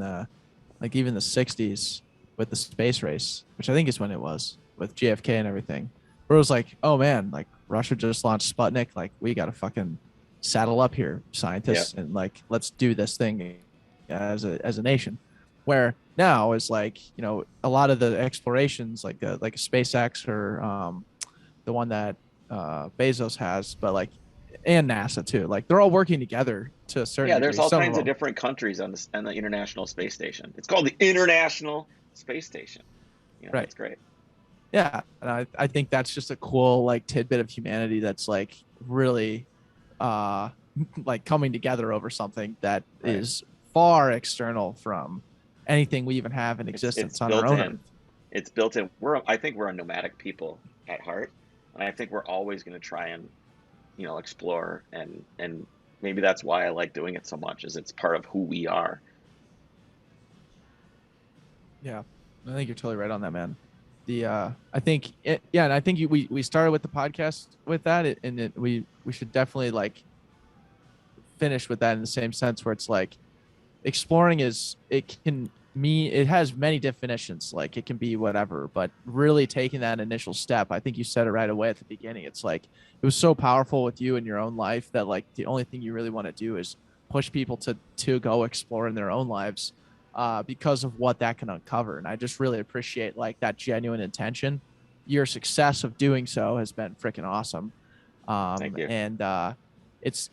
like even the 60s with the space race, which I think is when it was with JFK and everything, where it was like, oh man, like Russia just launched Sputnik. Like we got to fucking saddle up here, Yeah. scientists, and like, let's do this thing as a nation. Where now is like, a lot of the explorations like a SpaceX or the one that Bezos has, but like, and NASA too. Like they're all working together to a certain Yeah, there's degree. all Some of kinds of them, different countries on the International Space Station. It's called the International Space Station. right? It's great. Yeah, and I think that's just a cool like tidbit of humanity that's like really uh like coming together over something that Right. is far external from anything we even have in It's existence on our built own Earth. in. it's built in. I think we're a nomadic people at heart, and I think we're always going to try and, explore, and maybe that's why I like doing it so much, is it's part of who we are. Yeah, I think you're totally right on that, man. I think and I think we started with the podcast with that, we should definitely like finish with that in the same sense, where it's like exploring it has many definitions. Like it can be whatever, but really taking that initial step, I think you said it right away at the beginning. It's like it was so powerful with you in your own life that like the only thing you really want to do is push people to go explore in their own lives, because of what that can uncover. And I just really appreciate like that genuine intention. Your success of doing so has been freaking awesome. Thank you. And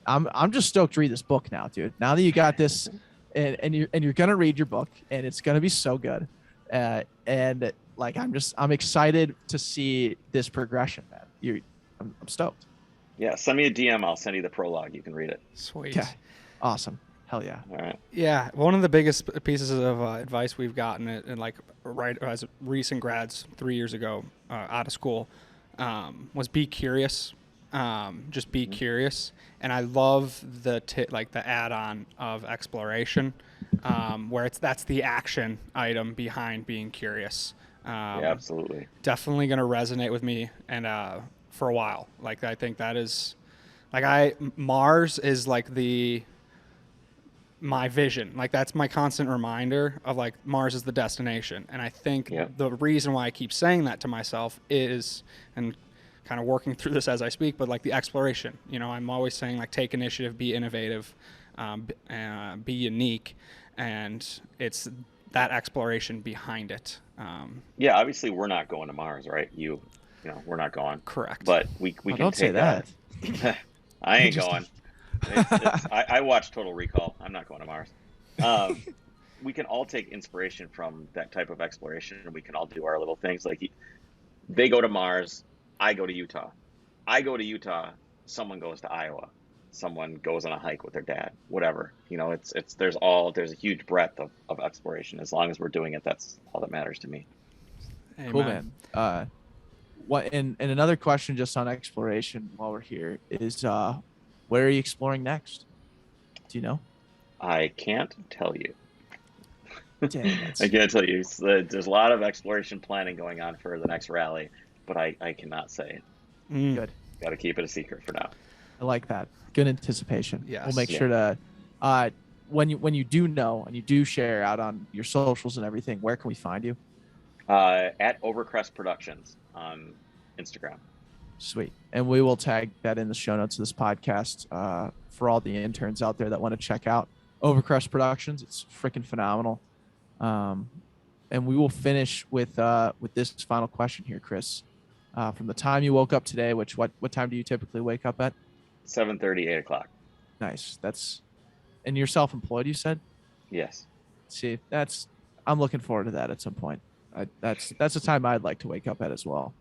I'm just stoked to read this book now, dude. Now that you got this, and you're gonna read your book, and it's gonna be so good. And like I'm excited to see this progression, man. I'm stoked. Yeah, send me a DM. I'll send you the prologue. You can read it. Sweet. Yeah. Awesome. Hell yeah. All right. Yeah, one of the biggest pieces of advice we've gotten, and like right as recent grads 3 years ago, out of school, was be curious. Just be curious. And I love the add-on of exploration, where that's the action item behind being curious. Yeah, absolutely. Definitely going to resonate with me, and for a while. Like I think that is, like Mars is like my vision. Like that's my constant reminder of like Mars is the destination. And I think the reason why I keep saying that to myself is, and kind of working through this as I speak, but like the exploration, I'm always saying like take initiative, be innovative, be unique. And it's that exploration behind it. Yeah, obviously we're not going to Mars, right? We're not going. Correct. But we can don't say that. I ain't going. I watched Total Recall. I'm not going to Mars. We can all take inspiration from that type of exploration, and we can all do our little things. Like they go to Mars, I go to Utah. I go to Utah, someone goes to Iowa. Someone goes on a hike with their dad. Whatever. There's a huge breadth of exploration. As long as we're doing it, that's all that matters to me. Amen. Cool, man. And another question just on exploration while we're here is, where are you exploring next? Do you know? I can't tell you. Dang, I can't tell you. There's a lot of exploration planning going on for the next rally, but I cannot say it. Good. Got to keep it a secret for now. I like that. Good anticipation. Yes. We'll make sure to, when you do know and you do share out on your socials and everything, where can we find you? At Overcrest Productions on Instagram. Sweet. And we will tag that in the show notes of this podcast, for all the interns out there that want to check out Overcrest Productions. It's freaking phenomenal. And we will finish with this final question here, Kris. From the time you woke up today, what time do you typically wake up at? 7:30, 8 o'clock. Nice. And you're self-employed, you said? Yes. See, I'm looking forward to that at some point. That's the time I'd like to wake up at as well.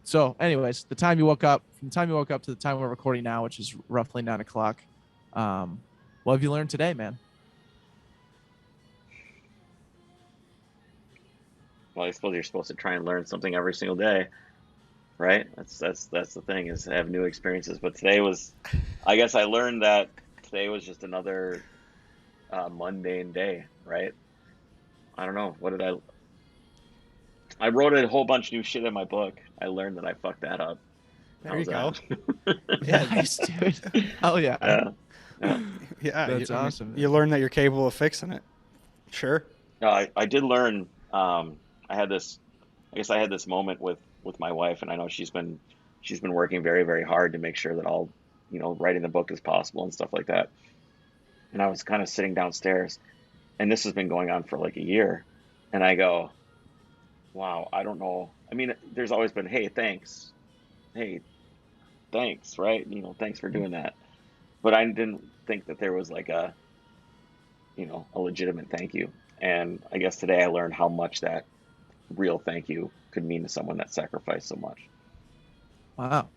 So anyways, from the time you woke up to the time we're recording now, which is roughly 9 o'clock. What have you learned today, man? Well, I suppose you're supposed to try and learn something every single day, right? That's the thing, is to have new experiences. But I guess I learned that today was just another mundane day, right? I don't know. What did I wrote a whole bunch of new shit in my book. I learned that I fucked that up. There you go. Yeah, nice, dude. Oh yeah. Yeah, That's awesome. You learn that you're capable of fixing it. Sure. No, I did learn. I had this moment with my wife, and I know she's been working very, very hard to make sure that all, writing the book is possible and stuff like that. And I was kind of sitting downstairs, and this has been going on for like a year, and I go, wow, I don't know. I mean, there's always been, hey, thanks. Hey, thanks, right? Thanks for doing that. But I didn't think that there was like a legitimate thank you. And I guess today I learned how much that real thank you could mean to someone that sacrificed so much. Wow.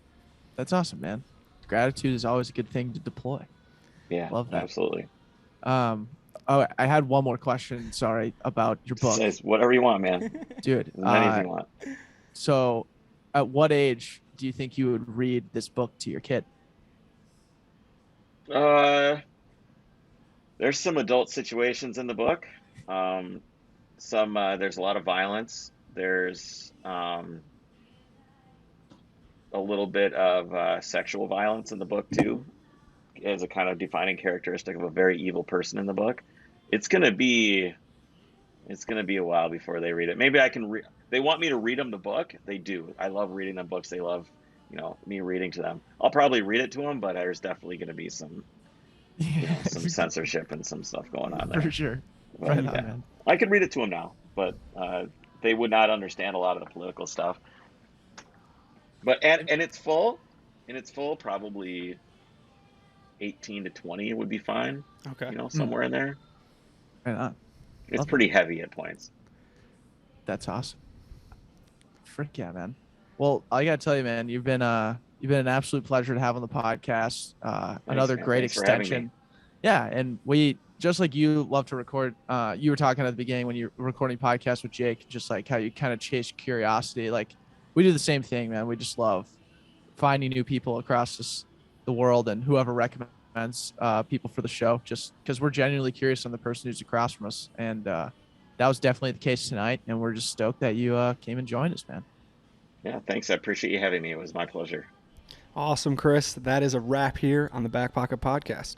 That's awesome, man. Gratitude is always a good thing to deploy. Yeah, Love that. Absolutely. Oh, I had one more question. Sorry about your book, Says whatever you want, man. dude. As many as you want. So, at what age do you think you would read this book to your kid? Uh, there's some adult situations in the book. There's a lot of violence. There's a little bit of sexual violence in the book too, as a kind of defining characteristic of a very evil person in the book. It's gonna be a while before they read it. Maybe I can they want me to read them the book. They do. I love reading them books. They love, me reading to them. I'll probably read it to them, but there's definitely gonna be some some censorship and some stuff going on there. For sure. But, Right on, yeah. man. I could read it to them now, but they would not understand a lot of the political stuff. But and it's full, probably 18 to 20 would be fine. Okay. Somewhere in there. Right on. It's Love pretty heavy at points. That's awesome. Frick yeah, man. Well, I gotta tell you, man, you've been an absolute pleasure to have on the podcast. Another man. great Thanks for having extension. me. Yeah, and we just like you love to record. You were talking at the beginning when you were recording podcasts with Jake, just like how you kind of chase curiosity. Like we do the same thing, man. We just love finding new people across the world and whoever recommends people for the show, just because we're genuinely curious on the person who's across from us. And that was definitely the case tonight. And we're just stoked that you came and joined us, man. Yeah, thanks. I appreciate you having me. It was my pleasure. Awesome, Kris. That is a wrap here on the Backpocket Podcast.